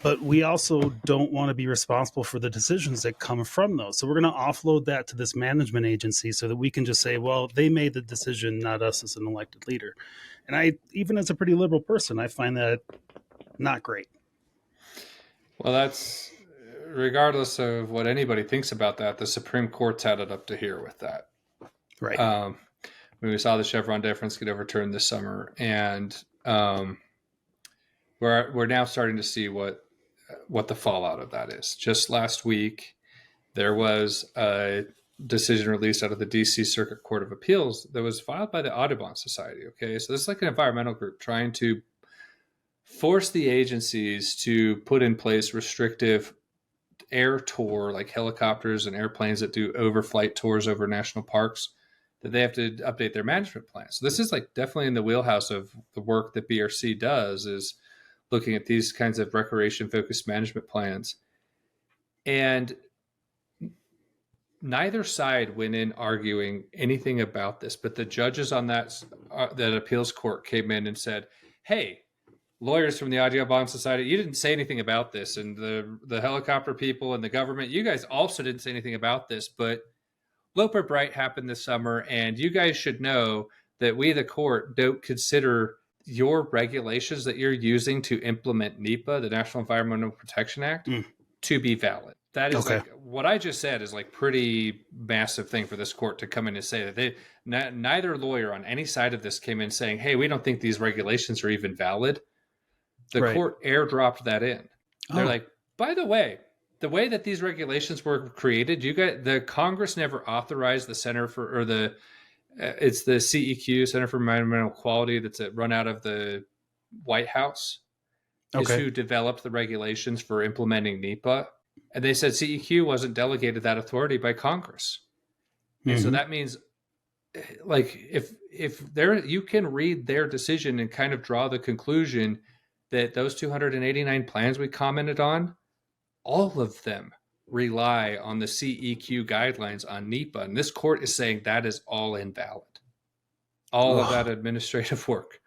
But we also don't want to be responsible for the decisions that come from those. So we're going to offload that to this management agency so that we can just say, well, they made the decision, not us as an elected leader. And even as a pretty liberal person, I find that not great. Well, that's regardless of what anybody thinks about that, the Supreme Court's had it up to here with that. Right. We saw the Chevron deference get overturned this summer, and we're now starting to see what the fallout of that is. Just last week, there was a decision released out of the DC Circuit Court of Appeals that was filed by the Audubon Society. Okay, so this is like an environmental group trying to force the agencies to put in place restrictive air tour, like helicopters and airplanes that do overflight tours over national parks, that they have to update their management plan. So this is like definitely in the wheelhouse of the work that BRC does, is looking at these kinds of recreation focused management plans. And neither side went in arguing anything about this, but the judges on that appeals court came in and said, hey, lawyers from the Audubon Society, you didn't say anything about this, and the helicopter people and the government, you guys also didn't say anything about this, but Loper Bright happened this summer, and you guys should know that we, the court, don't consider your regulations that you're using to implement NEPA, the National Environmental Protection Act, to be valid. That is Okay. like what I just said is like pretty massive thing for this court to come in and say that neither lawyer on any side of this came in saying, hey, we don't think these regulations are even valid. The Right. court airdropped that in. They're Oh. like, by the way that these regulations were created, the Congress never authorized the Center for, or it's the CEQ, Center for Environmental Quality, that's run out of the White House, is Okay. who developed the regulations for implementing NEPA. And they said CEQ wasn't delegated that authority by Congress. And so that means, like, if you can read their decision and kind of draw the conclusion that those 289 plans we commented on, all of them rely on the CEQ guidelines on NEPA. And this court is saying that is all invalid. All of that administrative work.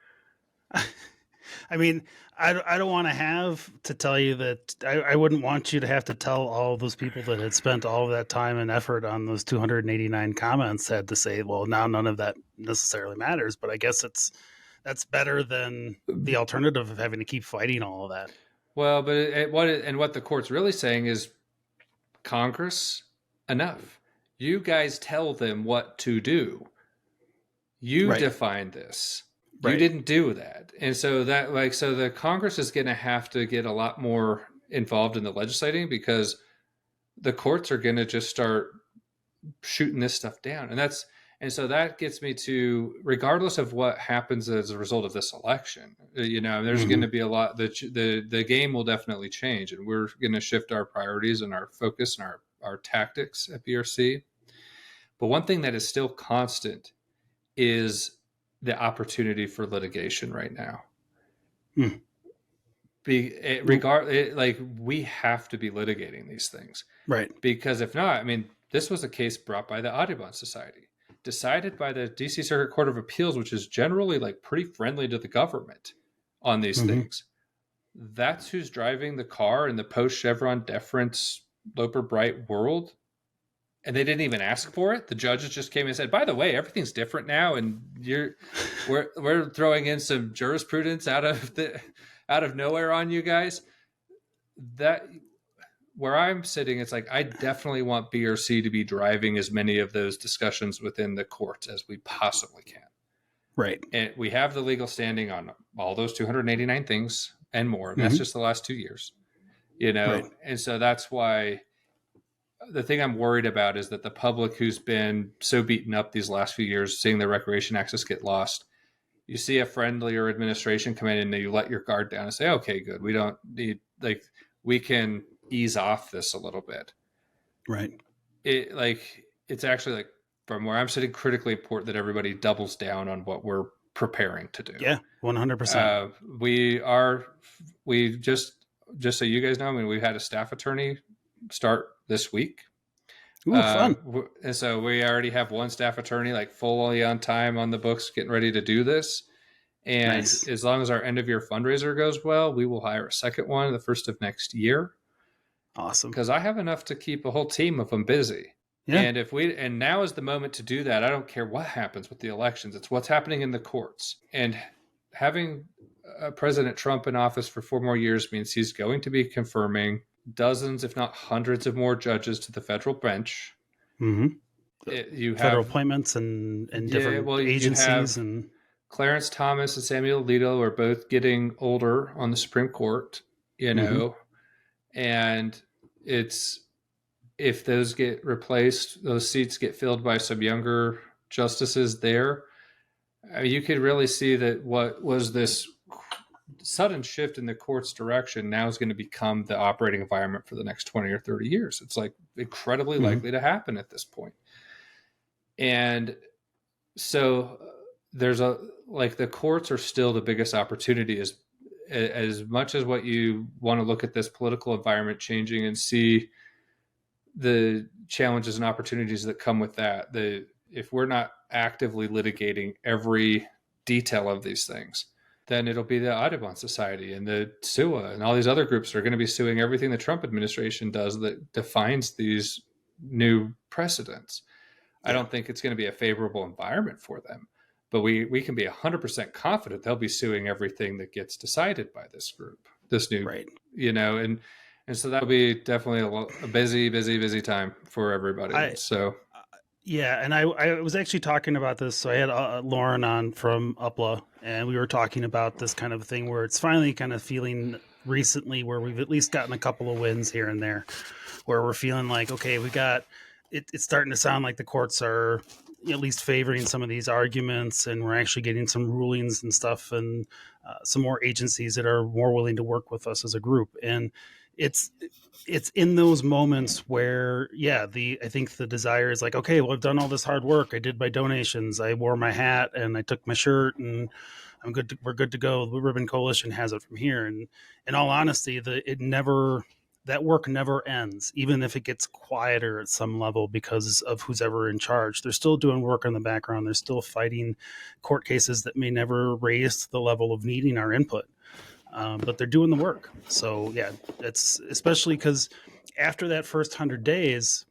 I mean, I don't want to have to tell you that. I wouldn't want you to have to tell all those people that had spent all of that time and effort on those 289 comments had to say, well, now none of that necessarily matters. But I guess that's better than the alternative of having to keep fighting all of that. Well, but what the court's really saying is, Congress, enough. You guys tell them what to do. You Right. define this. Right. You didn't do that. And so so the Congress is going to have to get a lot more involved in the legislating, because the courts are going to just start shooting this stuff down. And so that gets me to, regardless of what happens as a result of this election, there's going to be a lot, the game will definitely change, and we're going to shift our priorities and our focus and our tactics at BRC. But one thing that is still constant is the opportunity for litigation right now. We have to be litigating these things. Right. Because if not, I mean, this was a case brought by the Audubon Society, decided by the DC Circuit Court of Appeals, which is generally like pretty friendly to the government on these things. That's who's driving the car in the post-Chevron deference Loper Bright world. And they didn't even ask for it. The judges just came and said, by the way, everything's different now, and we're throwing in some jurisprudence out of nowhere on you guys. That, where I'm sitting, it's like, I definitely want BRC to be driving as many of those discussions within the courts as we possibly can. Right. And we have the legal standing on all those 289 things and more. And that's just the last 2 years, Right. And so that's why the thing I'm worried about is that the public, who's been so beaten up these last few years, seeing the recreation access get lost, you see a friendlier administration come in and you let your guard down and say, okay, good. We don't need, we can ease off this a little bit. Right. It's actually, from where I'm sitting, critically important that everybody doubles down on what we're preparing to do. Yeah, 100%. We just so you guys know, I mean, we had a staff attorney start this week. Ooh, fun. And so we already have one staff attorney fully on time on the books, getting ready to do this. And Nice. as long as our end of year fundraiser goes well, we will hire a second one the first of next year. Awesome. Because I have enough to keep a whole team of them busy. Yeah. And now is the moment to do that. I don't care what happens with the elections. It's what's happening in the courts. And having President Trump in office for 4 more years means he's going to be confirming dozens, if not hundreds, of more judges to the federal bench. Mm-hmm. You Federal have appointments and different agencies. Clarence Thomas and Samuel Alito are both getting older on the Supreme Court, you know, and it's, if those get replaced, those seats get filled by some younger justices there, you could really see that what was this sudden shift in the court's direction now is going to become the operating environment for the next 20 or 30 years. It's like incredibly likely to happen at this point. And so there's the courts are still the biggest opportunity, as much as what you want to look at this political environment changing and see the challenges and opportunities that come with that. If we're not actively litigating every detail of these things, then it'll be the Audubon Society and the SUA and all these other groups that are going to be suing everything the Trump administration does that defines these new precedents. I don't think it's going to be a favorable environment for them, but we can be 100% confident they'll be suing everything that gets decided by this group, this new, and so that'll be definitely a busy time for everybody. And I was actually talking about this. So I had Lauren on from UPLA, and we were talking about this kind of thing where it's finally kind of feeling recently where we've at least gotten a couple of wins here and there, where we're feeling like, okay, we got it's starting to sound like the courts are at least favoring some of these arguments, and we're actually getting some rulings and stuff, and some more agencies that are more willing to work with us as a group. And it's in those moments where, I think the desire is like, okay, well, I've done all this hard work. I did my donations. I wore my hat and I took my shirt, and we're good to go. The BlueRibbon Coalition has it from here. And in all honesty, that work never ends, even if it gets quieter at some level because of who's ever in charge. They're still doing work in the background. They're still fighting court cases that may never raise to the level of needing our input. But they're doing the work. So it's especially because after that first 100 days,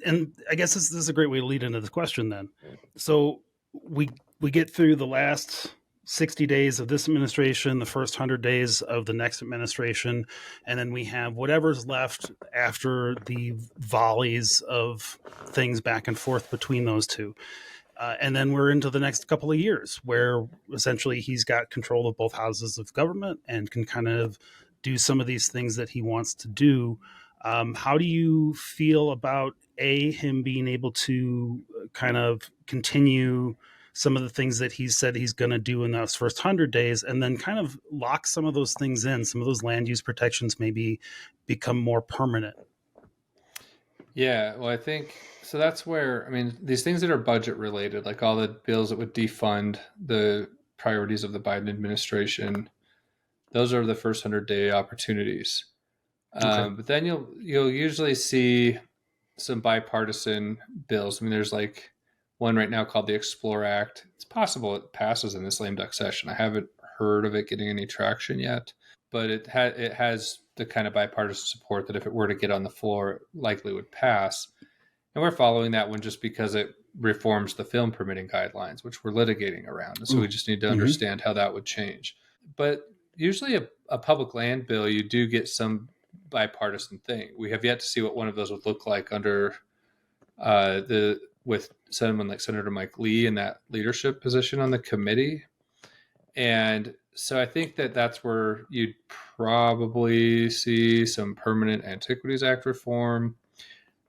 and I guess this is a great way to lead into the question then. So we get through the last 60 days of this administration, the first 100 days of the next administration, and then we have whatever's left after the volleys of things back and forth between those two. And then we're into the next couple of years where essentially he's got control of both houses of government and can kind of do some of these things that he wants to do. How do you feel about him being able to kind of continue some of the things that he said he's going to do in those first 100 days, and then kind of lock some of those things in, some of those land use protections maybe become more permanent? Yeah, well, I think so. That's where, these things that are budget related, like all the bills that would defund the priorities of the Biden administration, those are the first 100-day opportunities. Okay. But then you'll usually see some bipartisan bills. There's like one right now called the Explore Act. It's possible it passes in this lame duck session. I haven't heard of it getting any traction yet, but it has the kind of bipartisan support that if it were to get on the floor, it likely would pass. And we're following that one just because it reforms the film permitting guidelines, which we're litigating around. And so we just need to understand how that would change. But usually a public land bill, you do get some bipartisan thing. We have yet to see what one of those would look like under with someone like Senator Mike Lee in that leadership position on the committee. And so I think that's where you'd probably see some permanent Antiquities Act reform,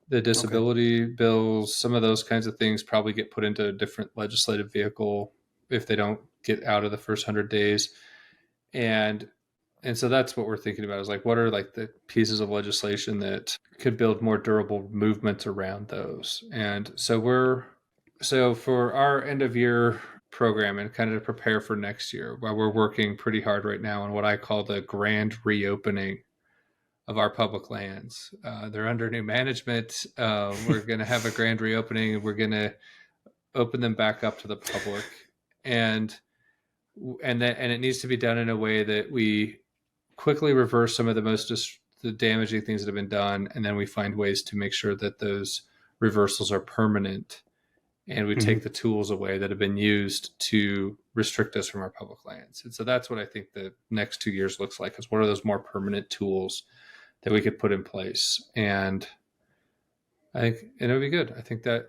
the disability bills, some of those kinds of things probably get put into a different legislative vehicle if they don't get out of the first 100 days. And so that's what we're thinking about, is like, what are like the pieces of legislation that could build more durable movements around those. And so for our end of year program and kind of to prepare for next year, while we're working pretty hard right now on what I call the grand reopening of our public lands. They're under new management. We're going to have a grand reopening, and we're going to open them back up to the public. And it needs to be done in a way that we quickly reverse some of the damaging things that have been done, and then we find ways to make sure that those reversals are permanent, and we take the tools away that have been used to restrict us from our public lands. And so that's what I think the next 2 years looks like, is what are those more permanent tools that we could put in place. And I think it'll be good. I think that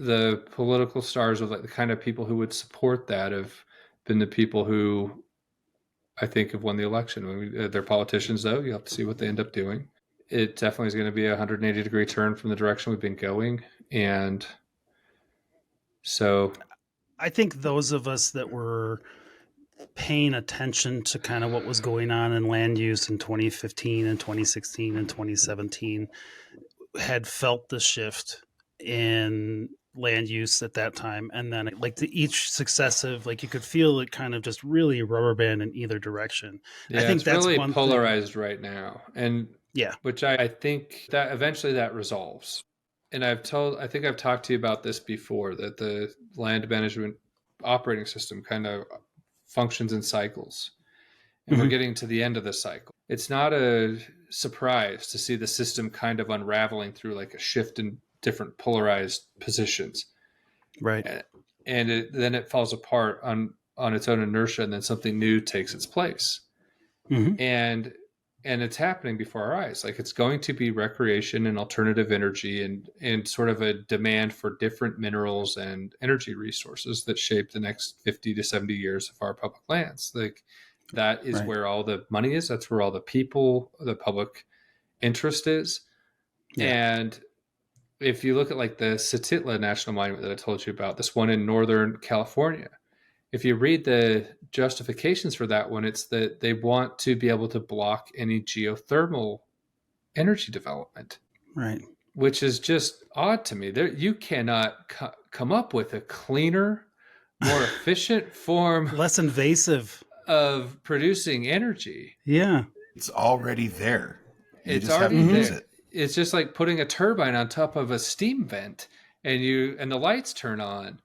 the political stars of like the kind of people who would support that have been the people who I think have won the election. They're politicians, though. You have to see what they end up doing. It definitely is going to be a 180-degree turn from the direction we've been going. And so I think those of us that were paying attention to kind of what was going on in land use in 2015 and 2016 and 2017 had felt the shift in land use at that time. And then like each successive, like you could feel it kind of just really rubber band in either direction. yeah, I think it's that's really one polarized right now. And yeah, which I think that eventually that resolves. And I think I've talked to you about this before, that the land management operating system kind of functions in cycles. And we're getting to the end of the cycle. It's not a surprise to see the system kind of unraveling through like a shift in different polarized positions. right. And then it falls apart on its own inertia, and then something new takes its place. And it's happening before our eyes. Like it's going to be recreation and alternative energy and sort of a demand for different minerals and energy resources that shape the next 50 to 70 years of our public lands. Like that is where all the money is. That's where all the people, the public interest is. Yeah. And if you look at like the Satitla National Monument that I told you about, this one in Northern California, if you read the justifications for that one, it's that they want to be able to block any geothermal energy development. Right. Which is just odd to me. You cannot come up with a cleaner, more efficient form. Less invasive. Of producing energy. Yeah. It's already there. It's already there. It's just like putting a turbine on top of a steam vent and the lights turn on.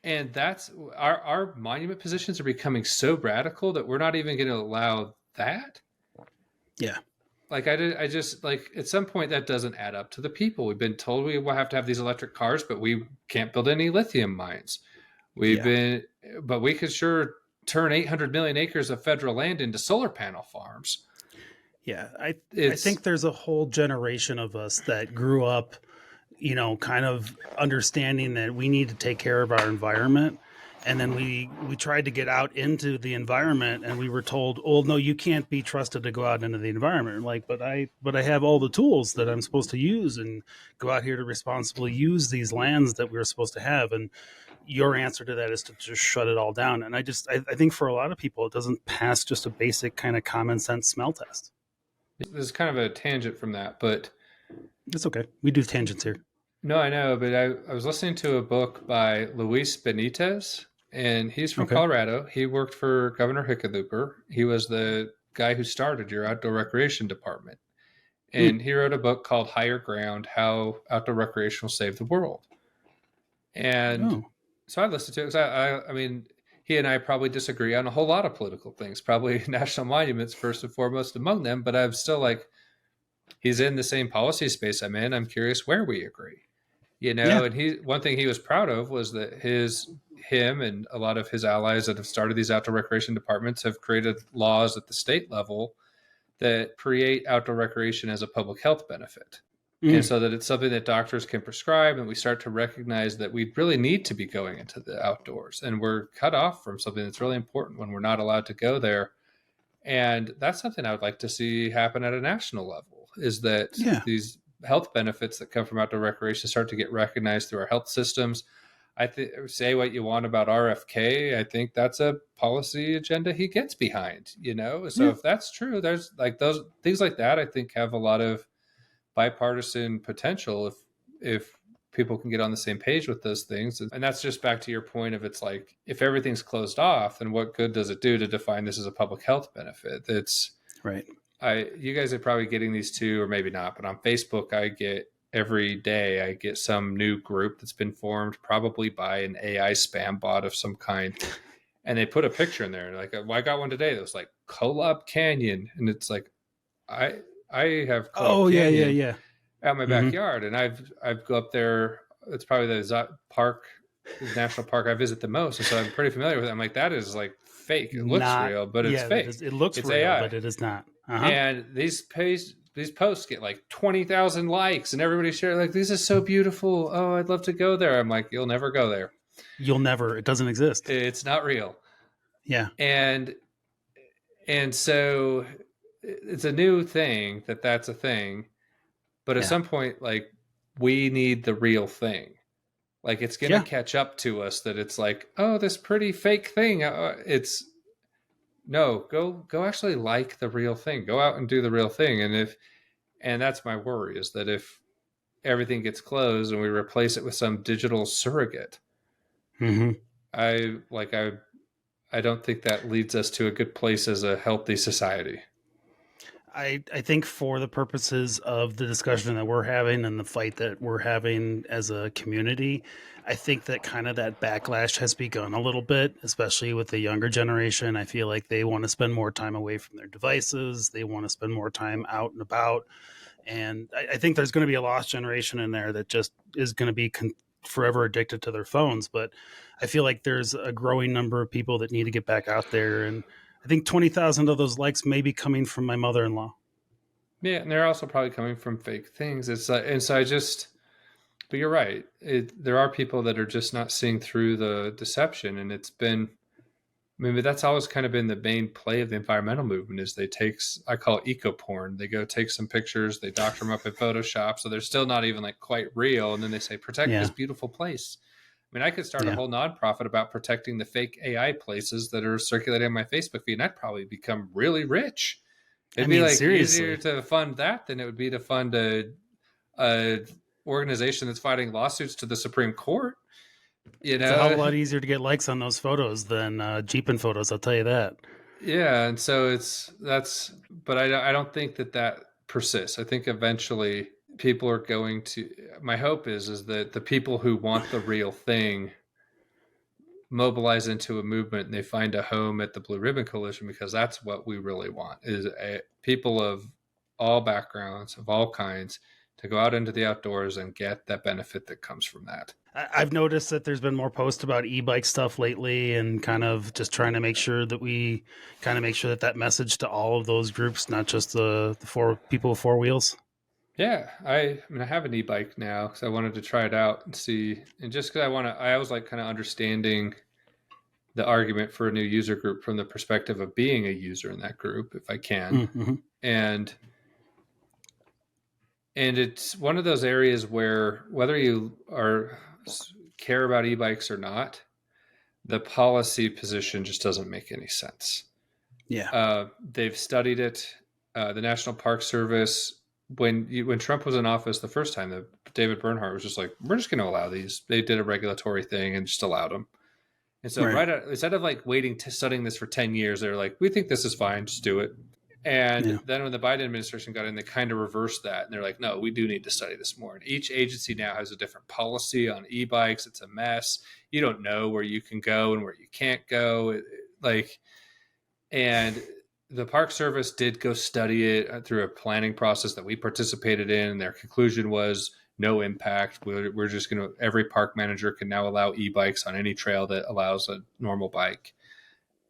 And that's our monument positions are becoming so radical that we're not even going to allow that. Yeah. Like I just like at some point that doesn't add up to the people. We've been told we will have to have these electric cars, but we can't build any lithium mines. But we could sure turn 800 million acres of federal land into solar panel farms. Yeah. I think there's a whole generation of us that grew up, kind of understanding that we need to take care of our environment. And then we tried to get out into the environment and we were told, oh, no, you can't be trusted to go out into the environment. Like, but I have all the tools that I'm supposed to use and go out here to responsibly use these lands that we're supposed to have. And your answer to that is to just shut it all down. And I think for a lot of people, it doesn't pass just a basic kind of common sense smell test. This is kind of a tangent from that, but it's okay. We do tangents here. No, I know, but I was listening to a book by Luis Benitez, and he's from Colorado. He worked for Governor Hickenlooper. He was the guy who started your outdoor recreation department. And he wrote a book called Higher Ground, How Outdoor Recreation Will Save the World. And so I listened to it because I mean, he and I probably disagree on a whole lot of political things, probably national monuments first and foremost among them, but I'm still like, he's in the same policy space I'm in. I'm curious where we agree, and one thing he was proud of was that him and a lot of his allies that have started these outdoor recreation departments have created laws at the state level that create outdoor recreation as a public health benefit. And so that it's something that doctors can prescribe, and we start to recognize that we really need to be going into the outdoors, and we're cut off from something that's really important when we're not allowed to go there. And that's something I would like to see happen at a national level, is that these health benefits that come from outdoor recreation start to get recognized through our health systems. Say what you want about RFK. I think that's a policy agenda he gets behind, So if that's true, there's like those things like that, I think have a lot of bipartisan potential if people can get on the same page with those things. And that's just back to your point of, it's like, if everything's closed off, then what good does it do to define this as a public health benefit? That's right. You guys are probably getting these too, or maybe not, but on Facebook, every day I get some new group that's been formed, probably by an AI spam bot of some kind. And they put a picture in there. Like, well, I got one today that was like Kolob Canyon. And it's like, I have Canyon out my backyard, and I've go up there. It's probably the national park I visit the most, and so I'm pretty familiar with it. I'm like, that is like fake. It looks real, but it's fake. It looks it's real, AI. but it is not. And these these posts get like 20,000 likes and everybody shares like, this is so beautiful. Oh, I'd love to go there. I'm like, you'll never go there. It doesn't exist. It's not real. Yeah. And so it's a new thing that's a thing. But at some point, like, we need the real thing. Like, it's going to catch up to us that it's like, oh, this pretty fake thing. It's no, go actually like the real thing. Go out and do the real thing. And that's my worry, is that if everything gets closed and we replace it with some digital surrogate, I don't think that leads us to a good place as a healthy society. I think for the purposes of the discussion that we're having and the fight that we're having as a community, I think that kind of that backlash has begun a little bit, especially with the younger generation. I feel like they want to spend more time away from their devices. They want to spend more time out and about. And I think there's going to be a lost generation in there that just is going to be forever addicted to their phones. But I feel like there's a growing number of people that need to get back out there. And I think 20,000 of those likes may be coming from my mother-in-law. Yeah, and they're also probably coming from fake things. It's like, and so but you're right. There are people that are just not seeing through the deception, and it's been. I mean, but that's always kind of been the main play of the environmental movement. Is I call it eco porn. They go take some pictures, they doctor them up in Photoshop, so they're still not even like quite real, and then they say protect this beautiful place. I mean, I could start a whole nonprofit about protecting the fake AI places that are circulating on my Facebook feed, and I'd probably become really rich. It'd be like easier to fund that than it would be to fund a organization that's fighting lawsuits to the Supreme Court. You know, it's a hell of a lot easier to get likes on those photos than Jeepin' photos. I'll tell you that. Yeah, and so but I don't think that persists. I think eventually people are going to. My hope is that the people who want the real thing mobilize into a movement and they find a home at the BlueRibbon Coalition, because that's what we really want, is people of all backgrounds, of all kinds, to go out into the outdoors and get that benefit that comes from that. I've noticed that there's been more posts about e-bike stuff lately, and kind of just trying to make sure that we kind of make sure that message to all of those groups, not just the people with four wheels. Yeah, I have an e-bike now because I wanted to try it out and see, and just because I always like kind of understanding the argument for a new user group from the perspective of being a user in that group, if I can. And it's one of those areas where whether you care about e-bikes or not, the policy position just doesn't make any sense. Yeah. They've studied it. The National Park Service, when Trump was in office the first time, David Bernhardt was just like, we're just going to allow these. They did a regulatory thing and just allowed them. And so instead of like studying this for 10 years, they're like, we think this is fine, just do it. And then when the Biden administration got in, they kind of reversed that. And they're like, no, we do need to study this more. And each agency now has a different policy on e-bikes. It's a mess. You don't know where you can go and where you can't go. And the Park Service did go study it through a planning process that we participated in. And their conclusion was no impact. We're just going to, every park manager can now allow e-bikes on any trail that allows a normal bike.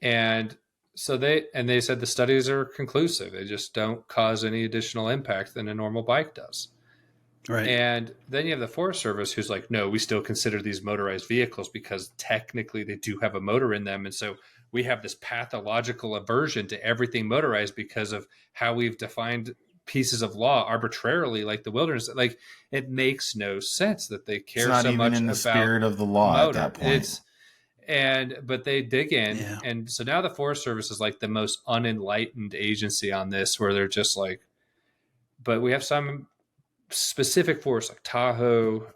And so they said the studies are conclusive. They just don't cause any additional impact than a normal bike does. Right. And then you have the Forest Service who's like, no, we still consider these motorized vehicles because technically they do have a motor in them. And so we have this pathological aversion to everything motorized because of how we've defined pieces of law arbitrarily, like the wilderness. Like, it makes no sense that they care so much in the about spirit of the law motor. At that point. But they dig in, and so now the Forest Service is like the most unenlightened agency on this, where they're just like, but we have some specific forests like Tahoe,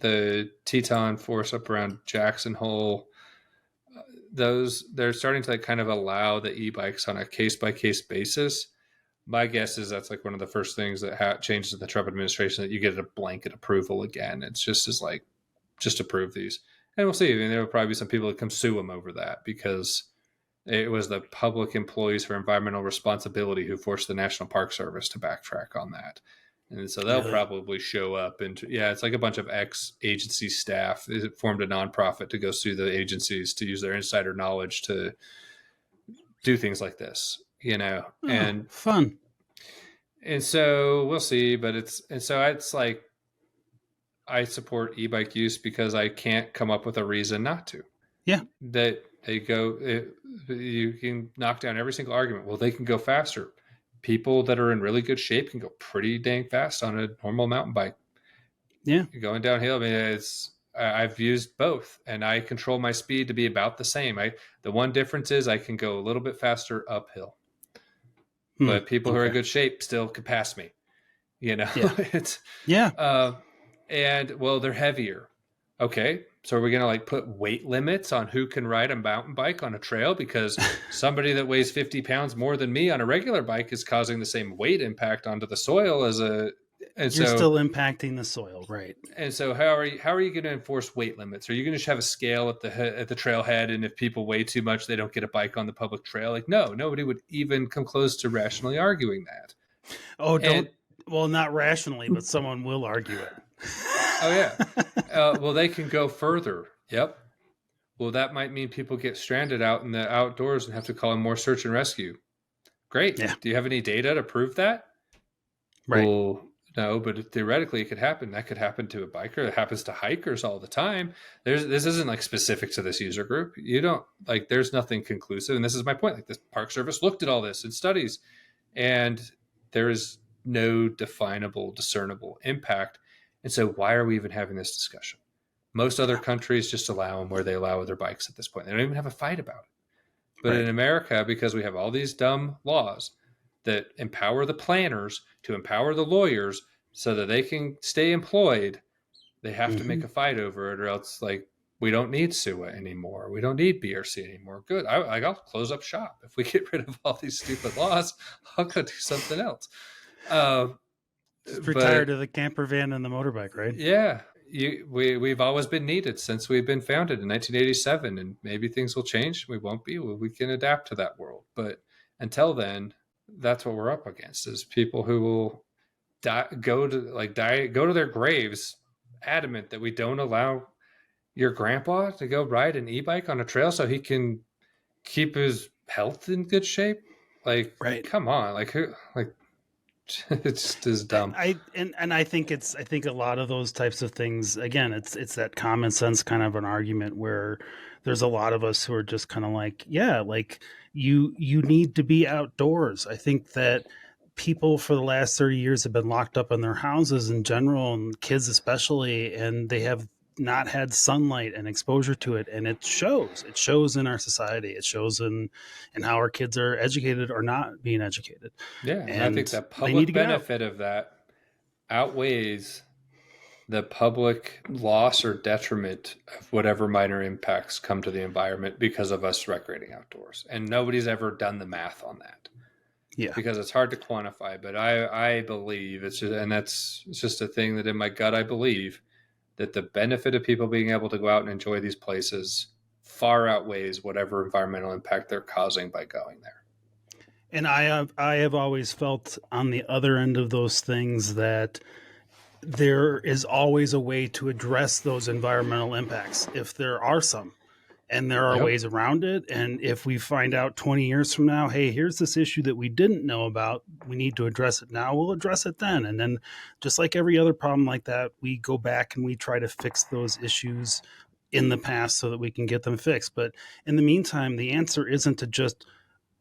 the Teton Forest up around Jackson Hole. Those, they're starting to like kind of allow the e-bikes on a case-by-case basis. My guess is that's like one of the first things that changes in the Trump administration, that you get a blanket approval again. It's just like, just approve these. And we'll see. I mean, there will probably be some people that come sue him over that, because it was the Public Employees for Environmental Responsibility who forced the National Park Service to backtrack on that. And so they'll probably show up. And it's like a bunch of ex-agency staff. It formed a nonprofit to go sue the agencies to use their insider knowledge to do things like this, you know. And fun. And so we'll see, but it's like I support e-bike use because I can't come up with a reason not to. Yeah. That you can knock down every single argument. Well, they can go faster. People that are in really good shape can go pretty dang fast on a normal mountain bike. Yeah. Going downhill, I mean, I've used both, and I control my speed to be about the same. The one difference is I can go a little bit faster uphill, but people who are in good shape still could pass me. You know, and well, they're heavier. Okay, so are we gonna like put weight limits on who can ride a mountain bike on a trail because somebody that weighs 50 pounds more than me on a regular bike is causing the same weight impact onto the soil as you're still impacting the soil, right? And so how are you going to enforce weight limits? Are you going to just have a scale at the trailhead, and if people weigh too much, they don't get a bike on the public trail? Like, no, nobody would even come close to rationally arguing that. Oh, well, not rationally, but someone will argue it. Oh yeah. Well, they can go further. Yep. Well, that might mean people get stranded out in the outdoors and have to call in more search and rescue. Great. Yeah. Do you have any data to prove that? Right. Well, no, but theoretically it could happen. That could happen to a biker. It happens to hikers all the time. This isn't like specific to this user group. You don't like, there's nothing conclusive. And this is my point. Like the Park Service looked at all this in studies, and there is no definable, discernible impact. And so why are we even having this discussion? Most other countries just allow them where they allow other bikes at this point. They don't even have a fight about it. But in America, because we have all these dumb laws that empower the planners to empower the lawyers so that they can stay employed, they have to make a fight over it, or else like we don't need SUA anymore. We don't need BRC anymore. Good. I'll close up shop. If we get rid of all these stupid laws, I'll go do something else. Retire to the camper van and the motorbike, right? Yeah. We've always been needed since we've been founded in 1987, and maybe things will change. We won't be. We can adapt to that world. But until then, that's what we're up against, is people who will go to their graves adamant that we don't allow your grandpa to go ride an e-bike on a trail so he can keep his health in good shape. Like, come on, it's just dumb. I think a lot of those types of things, again, it's that common sense kind of an argument where there's a lot of us who are just kind of like, yeah, like you need to be outdoors. I think that people for the last 30 years have been locked up in their houses in general, and kids especially, and they have not had sunlight and exposure to it, and it shows in our society. It shows in how our kids are educated or not being educated. Yeah, and I think the public benefit of that outweighs the public loss or detriment of whatever minor impacts come to the environment because of us recreating outdoors. And nobody's ever done the math on that. Yeah, because it's hard to quantify, but I believe it's just a thing that in my gut I believe that the benefit of people being able to go out and enjoy these places far outweighs whatever environmental impact they're causing by going there. And I have always felt on the other end of those things that there is always a way to address those environmental impacts if there are some. And there are ways around it. And if we find out 20 years from now, hey, here's this issue that we didn't know about, we need to address it now, we'll address it then. And then just like every other problem like that, we go back and we try to fix those issues in the past so that we can get them fixed. But in the meantime, the answer isn't to just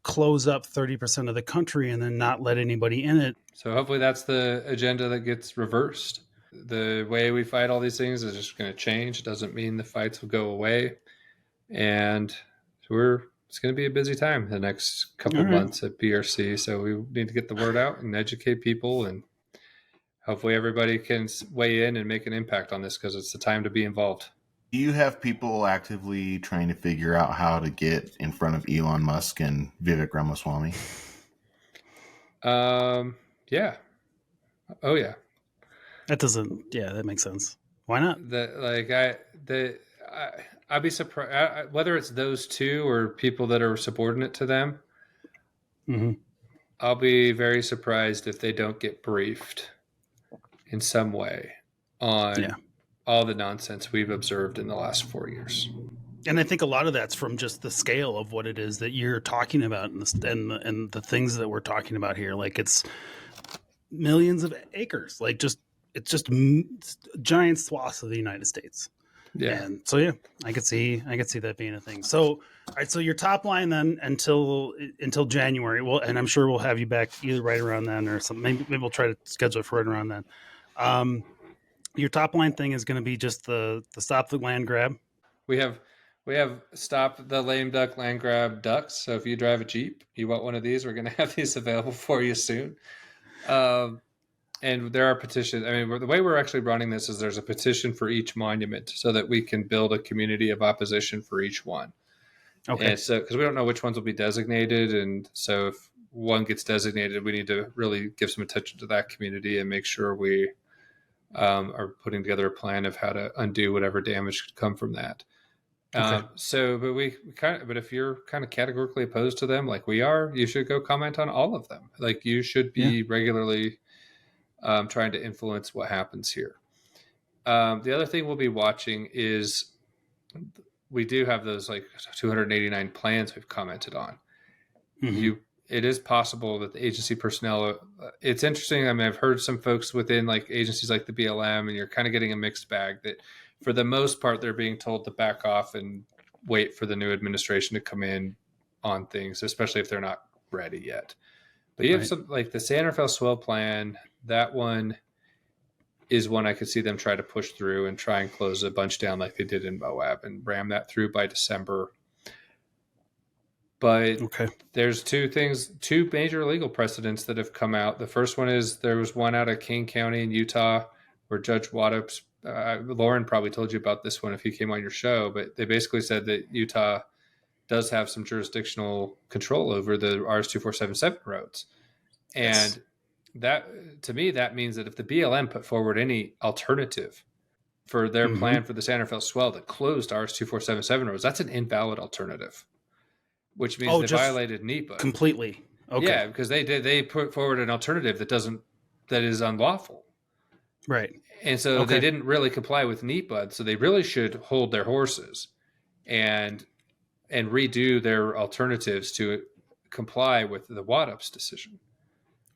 close up 30% of the country and then not let anybody in it. So hopefully that's the agenda that gets reversed. The way we fight all these things is just going to change. It doesn't mean the fights will go away. And it's going to be a busy time the next couple of months at BRC. So we need to get the word out and educate people, and hopefully everybody can weigh in and make an impact on this, because it's the time to be involved. Do you have people actively trying to figure out how to get in front of Elon Musk and Vivek Ramaswamy? Yeah. Oh yeah. That makes sense. Why not? I'd be surprised whether it's those two or people that are subordinate to them. Mm-hmm. I'll be very surprised if they don't get briefed in some way on all the nonsense we've observed in the last 4 years. And I think a lot of that's from just the scale of what it is that you're talking about, and the things that we're talking about here. Like millions of acres. Like it's just giant swaths of the United States. Yeah. And so, I could see that being a thing. So, all right. So your top line then until January. Well, and I'm sure we'll have you back either right around then or something. Maybe we'll try to schedule it for right around then. Your top line thing is going to be just the stop the land grab. We have stop the lame duck land grab ducks. So if you drive a Jeep, you want one of these, we're going to have these available for you soon. And there are petitions. I mean, the way we're actually running this is there's a petition for each monument so that we can build a community of opposition for each one. Okay. And so, because we don't know which ones will be designated. And so if one gets designated, we need to really give some attention to that community and make sure we are putting together a plan of how to undo whatever damage could come from that. Okay. But if you're kind of categorically opposed to them, like we are, you should go comment on all of them. Like you should be regularly trying to influence what happens here. The other thing we'll be watching is we do have those like 289 plans we've commented on. Mm-hmm. It is possible that the agency personnel, it's interesting. I mean, I've heard some folks within like agencies like the BLM, and you're kind of getting a mixed bag that for the most part, they're being told to back off and wait for the new administration to come in on things, especially if they're not ready yet. But you have some like the San Rafael Swell Plan. That one is one I could see them try to push through and try and close a bunch down like they did in Moab and ram that through by December. But there's two major legal precedents that have come out. The first one is there was one out of Kane County in Utah where Judge Waddup's, Lauren probably told you about this one if he came on your show, but they basically said that Utah does have some jurisdictional control over the RS-2477 roads. And that, to me, that means that if the BLM put forward any alternative for their plan for the San Rafael Swell that closed RS-2477 roads, that's an invalid alternative, which means they violated NEPA completely. Okay. Yeah, because they put forward an alternative that is unlawful. Right. And so they didn't really comply with NEPA, so they really should hold their horses and redo their alternatives to comply with the Waddup's decision.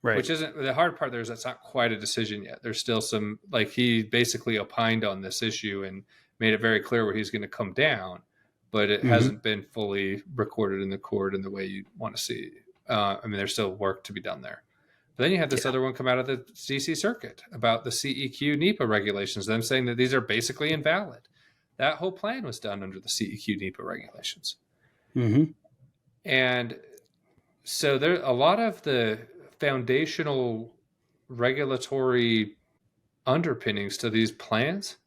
Right. Which isn't the hard part there is that's not quite a decision yet. There's still some, like he basically opined on this issue and made it very clear where he's going to come down, but it hasn't been fully recorded in the court in the way you want to see. I mean, there's still work to be done there. But then you have this other one come out of the DC Circuit about the CEQ NEPA regulations, them saying that these are basically invalid. That whole plan was done under the CEQ NEPA regulations. Mm-hmm. And so there a lot of the foundational regulatory underpinnings to these plans,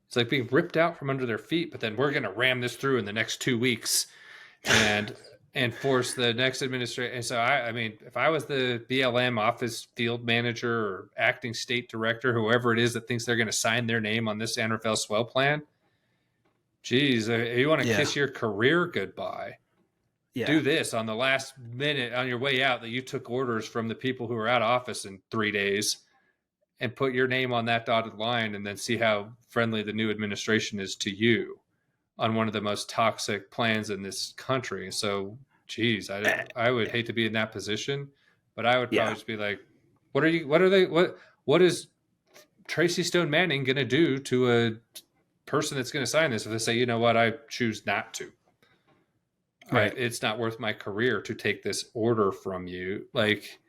it's like being ripped out from under their feet, but then we're going to ram this through in the next 2 weeks and force the next administration. And so, I mean, if I was the BLM office field manager or acting state director, whoever it is that thinks they're going to sign their name on this San Rafael Swell Plan, geez, if you want to kiss your career goodbye, do this on the last minute on your way out that you took orders from the people who are out of office in 3 days and put your name on that dotted line and then see how friendly the new administration is to you on one of the most toxic plans in this country. So, geez, I would hate to be in that position, but I would probably just be like, what is Tracy Stone Manning going to do to a person that's going to sign this if they say, you know what, I choose not to? Right. It's not worth my career to take this order from you. Like,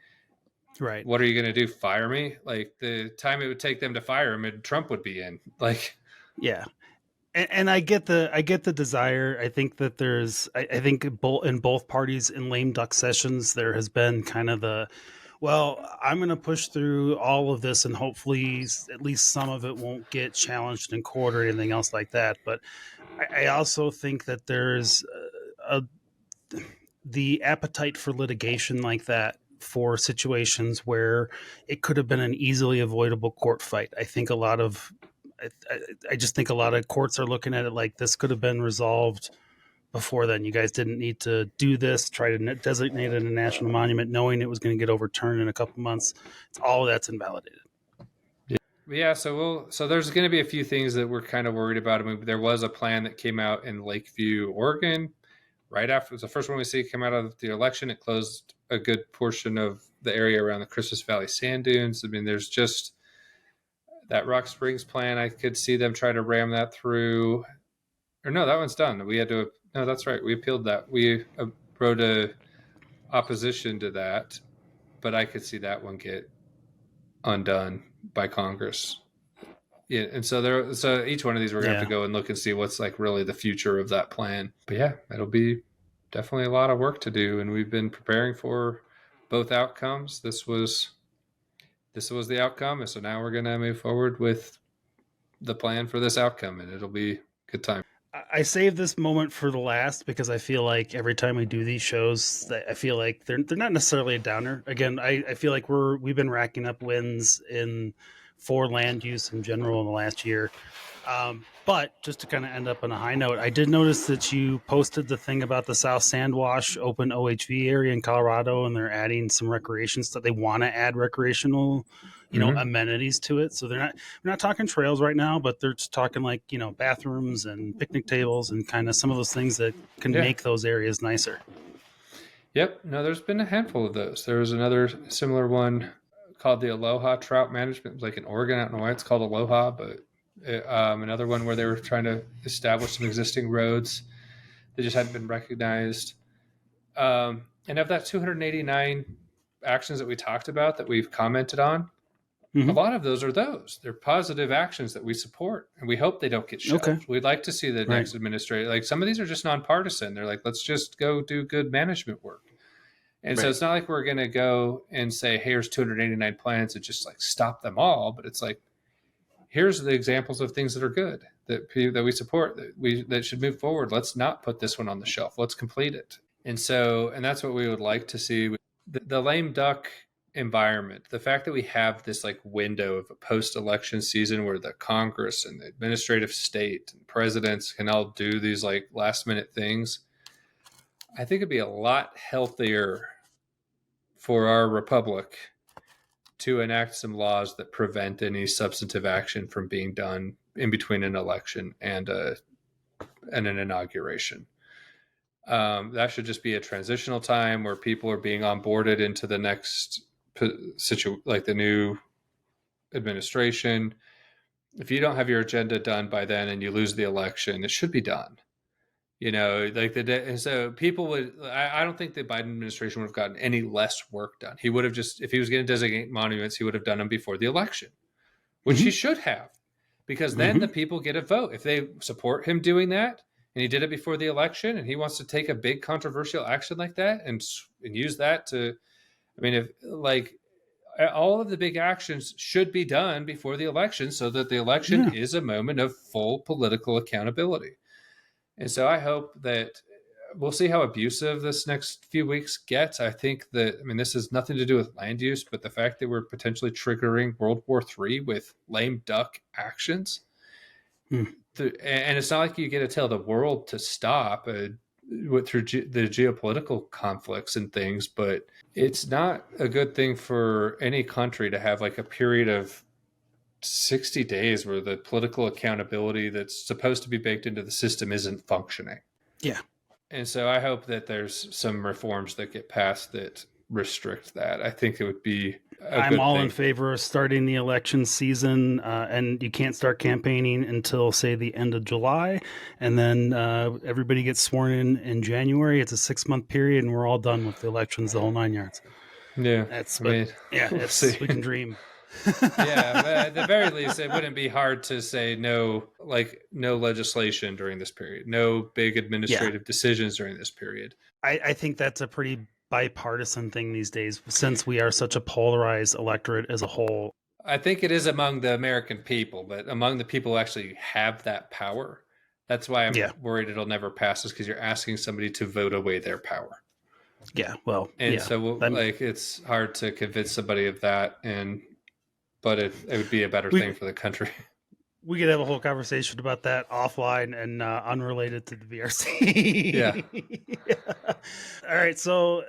right. What are you going to do? Fire me? Like the time it would take them to fire him and Trump would be in. Like, yeah. And I get the desire. I think that I think in both parties in lame duck sessions, there has been kind of I'm going to push through all of this and hopefully at least some of it won't get challenged in court or anything else like that. But I also think that there's the appetite for litigation like that for situations where it could have been an easily avoidable court fight. I just think a lot of courts are looking at it like this could have been resolved before then. You guys didn't need to do this, try to designate it a national monument, knowing it was going to get overturned in a couple months. All of that's invalidated. Yeah, so there's going to be a few things that we're kind of worried about. I mean, there was a plan that came out in Lakeview, Oregon, right after, it was the first one we see come out of the election. It closed a good portion of the area around the Christmas Valley sand dunes. I mean, there's just that Rock Springs plan. I could see them trying to ram that through. Or no, that one's done. We had to, no, that's right. We appealed that. We wrote a opposition to that, but I could see that one get undone by Congress. Yeah, and so each one of these we're gonna have to go and look and see what's like really the future of that plan. But yeah, it'll be definitely a lot of work to do, and we've been preparing for both outcomes. This was the outcome, and so now we're gonna move forward with the plan for this outcome, and it'll be a good time. I saved this moment for the last because I feel like every time we do these shows, I feel like they're not necessarily a downer. Again, I feel like we've been racking up wins for land use in general in the last year. But just to kind of end up on a high note, I did notice that you posted the thing about the South Sandwash open OHV area in Colorado, and they're adding some recreation stuff. They want to add recreational, amenities to it. So we're not talking trails right now, but they're just talking like, bathrooms and picnic tables and kind of some of those things that can make those areas nicer. Yep. No, there's been a handful of those. There was another similar one called the Aloha Trout Management. It was like in Oregon. I don't know why it's called Aloha, but another one where they were trying to establish some existing roads that just hadn't been recognized. And of that 289 actions that we talked about that we've commented on, a lot of those are those. They're positive actions that we support, and we hope they don't get shelved. Okay. We'd like to see the next administrator. Like some of these are just nonpartisan. They're like, let's just go do good management work. And so it's not like we're going to go and say, hey, here's 289 plans and just like stop them all. But it's like, here's the examples of things that are good that we support, that should move forward. Let's not put this one on the shelf. Let's complete it. And that's what we would like to see. The lame duck environment, the fact that we have this like window of a post-election season where the Congress and the administrative state and presidents can all do these like last minute things, I think it'd be a lot healthier for our republic to enact some laws that prevent any substantive action from being done in between an election and an inauguration. That should just be a transitional time where people are being onboarded into the next like the new administration. If you don't have your agenda done by then and you lose the election, it should be done. Like and so people would, I don't think the Biden administration would have gotten any less work done. He would have just, if he was going to designate monuments, he would have done them before the election, which he should have, because then the people get a vote. If they support him doing that, and he did it before the election, and he wants to take a big controversial action like that and use that to, if like all of the big actions should be done before the election so that the election is a moment of full political accountability. And so I hope that we'll see how abusive this next few weeks gets. I think that, this has nothing to do with land use, but the fact that we're potentially triggering World War III with lame duck actions. And it's not like you get to tell the world to stop through the geopolitical conflicts and things, but it's not a good thing for any country to have like a period of 60 days where the political accountability that's supposed to be baked into the system isn't functioning. Yeah. And so I hope that there's some reforms that get passed that restrict that. I think it would be I'm all in favor of starting the election season, and you can't start campaigning until, say, the end of July, and then everybody gets sworn in January. It's a 6-month period, and we're all done with the elections, the whole 9 yards. Yeah, we can dream. Yeah, but at the very least, it wouldn't be hard to say no legislation during this period, no big administrative decisions during this period. I think that's a pretty bipartisan thing these days, since we are such a polarized electorate as a whole. I think it is among the American people, but among the people who actually have that power, that's why I'm worried it'll never pass, is because you're asking somebody to vote away their power. Yeah, well, so it's hard to convince somebody of that, but it would be a better thing for the country. We could have a whole conversation about that offline and unrelated to the BRC. Yeah. All right. So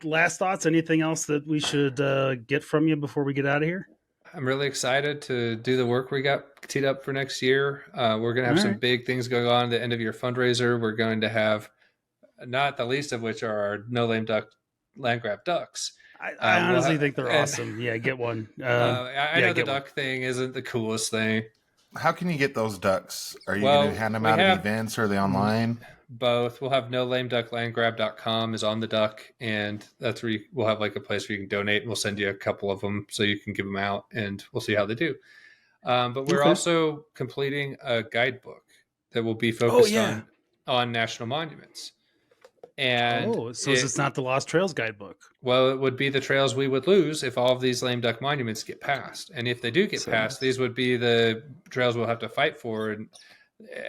last thoughts, anything else that we should get from you before we get out of here? I'm really excited to do the work we got teed up for next year. We're going to have some big things going on at the end of year fundraiser. We're going to have not the least of which are our no lame duck land grab ducks. I honestly think they're awesome. Yeah, get one. I know the duck thing isn't the coolest thing. How can you get those ducks? Are you going to hand them out at events, or are they online? Both. We'll have noLameDuckLandGrab.com is on the duck, and that's where we'll have like a place where you can donate, and we'll send you a couple of them so you can give them out, and we'll see how they do. But we're also completing a guidebook that will be focused on national monuments. And so it's not the Lost Trails guidebook. Well, it would be the trails we would lose if all of these lame duck monuments get passed. And if they do get passed, these would be the trails we'll have to fight for and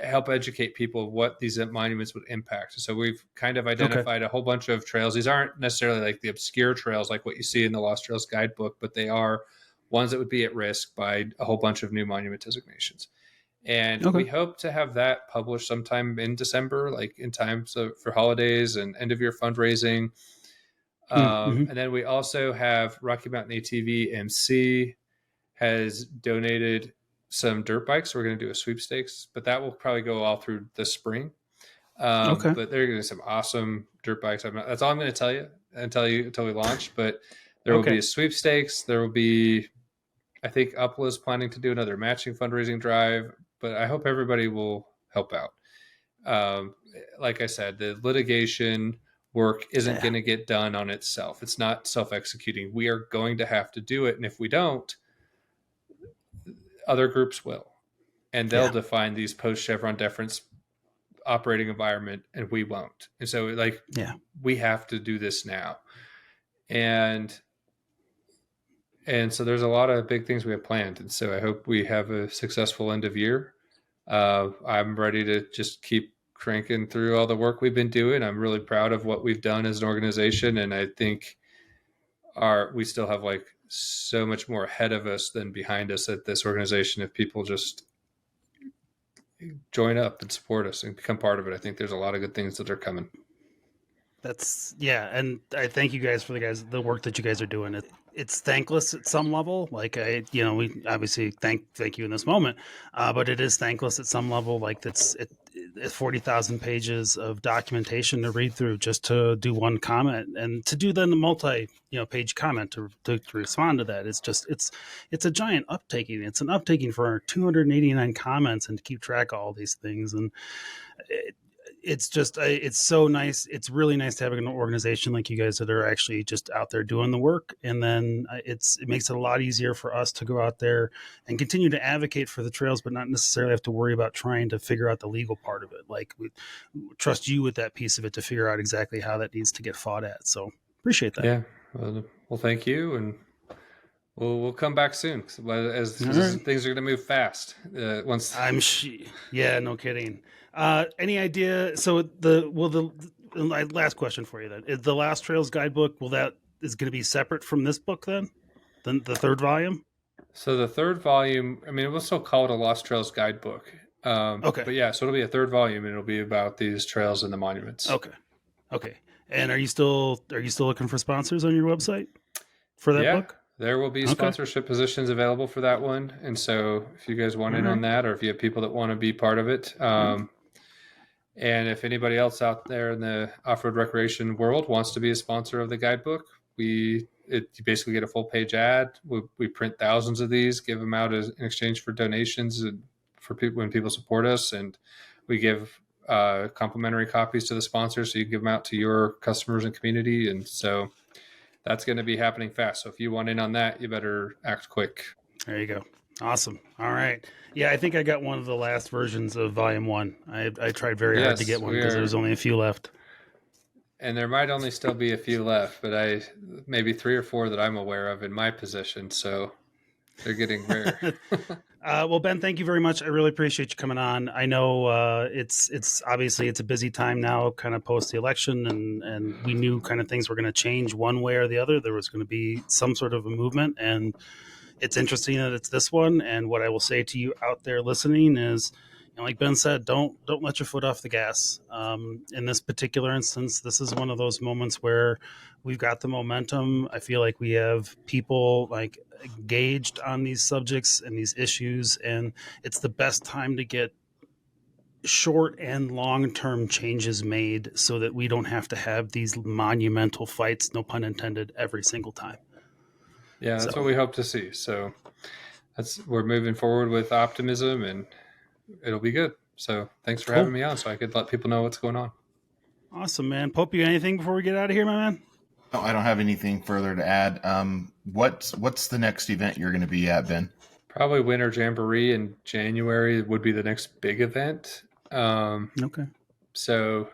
help educate people what these monuments would impact. So we've kind of identified a whole bunch of trails. These aren't necessarily like the obscure trails like what you see in the Lost Trails guidebook, but they are ones that would be at risk by a whole bunch of new monument designations. And we hope to have that published sometime in December, like in time for holidays and end of year fundraising. And then we also have Rocky Mountain ATV MC has donated some dirt bikes. We're going to do a sweepstakes, but that will probably go all through the spring. But they're going to some awesome dirt bikes. That's all I'm going to tell you until we launch. But there will be a sweepstakes. There will be, I think UPLA is planning to do another matching fundraising drive. But I hope everybody will help out. Like I said, the litigation work isn't going to get done on itself. It's not self-executing. We are going to have to do it. And if we don't, other groups will. And they'll define these post-Chevron deference operating environment, and we won't. And so, we have to do this now. And so there's a lot of big things we have planned. And so I hope we have a successful end of year. I'm ready to just keep cranking through all the work we've been doing. I'm really proud of what we've done as an organization. And I think we still have like so much more ahead of us than behind us at this organization. If people just join up and support us and become part of it, I think there's a lot of good things that are coming. And I thank you guys for the work that you guys are doing. It's thankless at some level. Like we obviously thank you in this moment, but it is thankless at some level. Like it's 40,000 pages of documentation to read through just to do one comment, and to do then the page comment to respond to that. It's a giant uptaking. It's an uptaking for our 289 comments and to keep track of all these things. And it's so nice. It's really nice to have an organization like you guys that are actually just out there doing the work. And then it makes it a lot easier for us to go out there and continue to advocate for the trails, but not necessarily have to worry about trying to figure out the legal part of it. Like we trust you with that piece of it to figure out exactly how that needs to get fought at. So appreciate that. Yeah. Well, thank you. And we'll come back soon as things are going to move fast. No kidding. Any idea? So the last question for you then is the Lost Trails guidebook. Is going to be separate from this book then the third volume? So the third volume, we'll still call it a Lost Trails guidebook. But yeah, so it'll be a third volume and it'll be about these trails and the monuments. Okay. And are you still looking for sponsors on your website for that book? There will be sponsorship positions available for that one. And so if you guys want in on that, or if you have people that want to be part of it, and if anybody else out there in the off-road recreation world wants to be a sponsor of the guidebook, you basically get a full page ad. We print thousands of these, give them out in exchange for donations for people when people support us. And we give complimentary copies to the sponsors, so you can give them out to your customers and community. And so that's going to be happening fast. So if you want in on that, you better act quick. There you go. Awesome. All right. Yeah, I think I got one of the last versions of Volume 1. I tried very hard to get one because there's only a few left. And there might only still be a few left, but maybe 3 or 4 that I'm aware of in my position. So they're getting rare. Well, Ben, thank you very much. I really appreciate you coming on. I know it's obviously it's a busy time now, kind of post the election, and we knew kind of things were going to change one way or the other. There was going to be some sort of a movement, and it's interesting that it's this one. And what I will say to you out there listening is, like Ben said, don't let your foot off the gas. In this particular instance, this is one of those moments where we've got the momentum. I feel like we have people like engaged on these subjects and these issues, and it's the best time to get short and long-term changes made so that we don't have to have these monumental fights, no pun intended, every single time. Yeah, that's what we hope to see. So we're moving forward with optimism, and it'll be good. So thanks for having me on so I could let people know what's going on. Awesome, man. Pope, you got anything before we get out of here, my man? No, I don't have anything further to add. What's the next event you're going to be at, Ben? Probably Winter Jamboree in January would be the next big event. Okay. So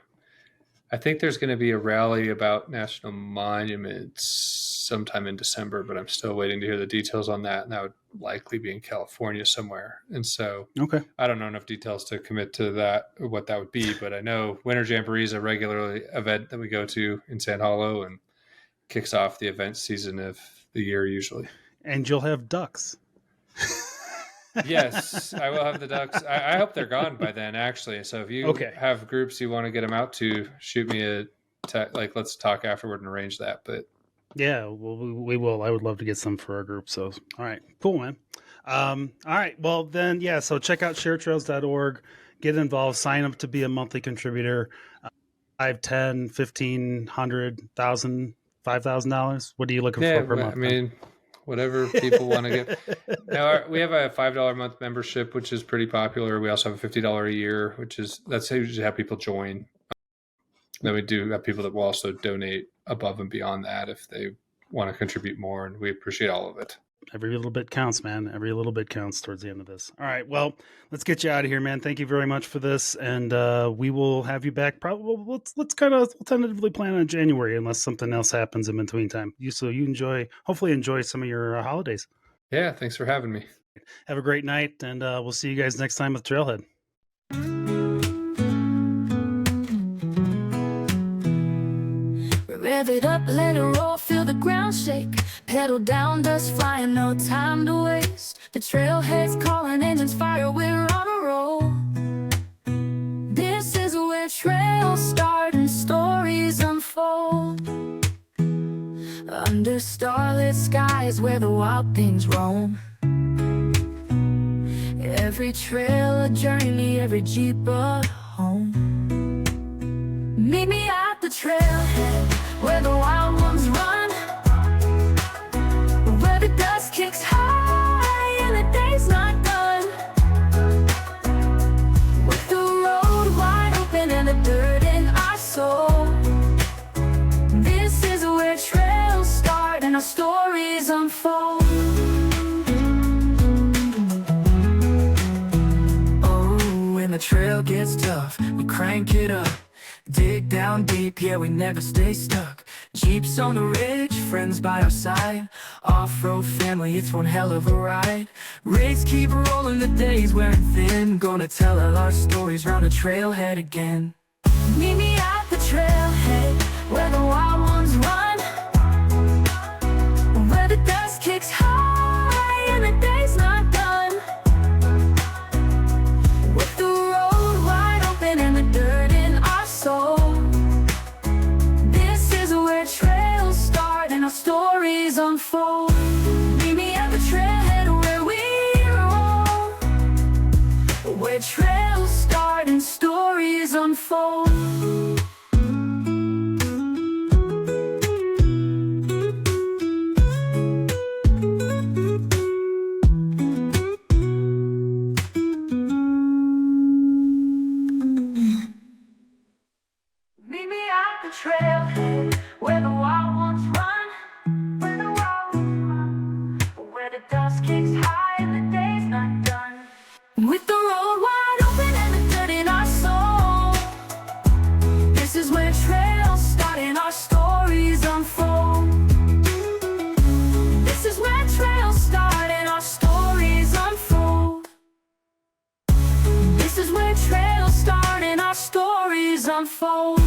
I think there's going to be a rally about national monuments sometime in December, but I'm still waiting to hear the details on that. And that would likely be in California somewhere. And so I don't know enough details to commit to that, or what that would be, but I know Winter Jamboree is a regular event that we go to in Sand Hollow and kicks off the event season of the year usually. And you'll have ducks. Yes, I will have the ducks. I hope they're gone by then, actually. So if you have groups you want to get them out to, shoot me a let's talk afterward and arrange that. But yeah, well, we will. I would love to get some for our group. So, all right, cool, man. All right, well then, yeah. So check out sharetrails.org, get involved, sign up to be a monthly contributor. $5, $10, $1,500, $1,000, $5,000. What are you looking for per month? I mean, whatever people want to get. Now, we have a $5 a month membership, which is pretty popular. We also have a $50 a year, that's usually how people join. Then we do have people that will also donate above and beyond that if they want to contribute more, and we appreciate all of it. Every little bit counts, man. Every little bit counts towards the end of this. All right, well, let's get you out of here, man. Thank you very much for this, and we will have you back. Probably we'll tentatively plan on January, unless something else happens in between time. Hopefully enjoy some of your holidays. Yeah, thanks for having me. Have a great night, and we'll see you guys next time with Trailhead. Rev it up, let it roll, feel the ground shake. Pedal down, dust flying, no time to waste. The trailhead's calling, engines fire, we're on a roll. This is where trails start and stories unfold. Under starlit skies where the wild things roam. Every trail a journey, every jeep a home. Meet me at the trailhead where the wild ones run, where the dust kicks high and the day's not done, with the road wide open and the dirt in our soul. This is where trails start and our stories unfold. Oh, when the trail gets tough, we crank it up. Dig down deep, yeah, we never stay stuck. Jeeps on the ridge, friends by our side. Off-road family, it's one hell of a ride. Rays keep rolling, the days wearing thin. Gonna tell all our stories round the trailhead again. Meet me at the trailhead where the wild ones run, where the dust kicks high and the day's not done, with the road wide open and the dirt in our soul. This is where trails start and our stories unfold. Meet me at the trailhead where we roll, where trails start and stories unfold. Trailhead where the wild ones run, where the dust kicks high and the day's not done, with the road wide open and the dirt in our soul. This is where trails start and our stories unfold. This is where trails start and our stories unfold. This is where trails start and our stories unfold.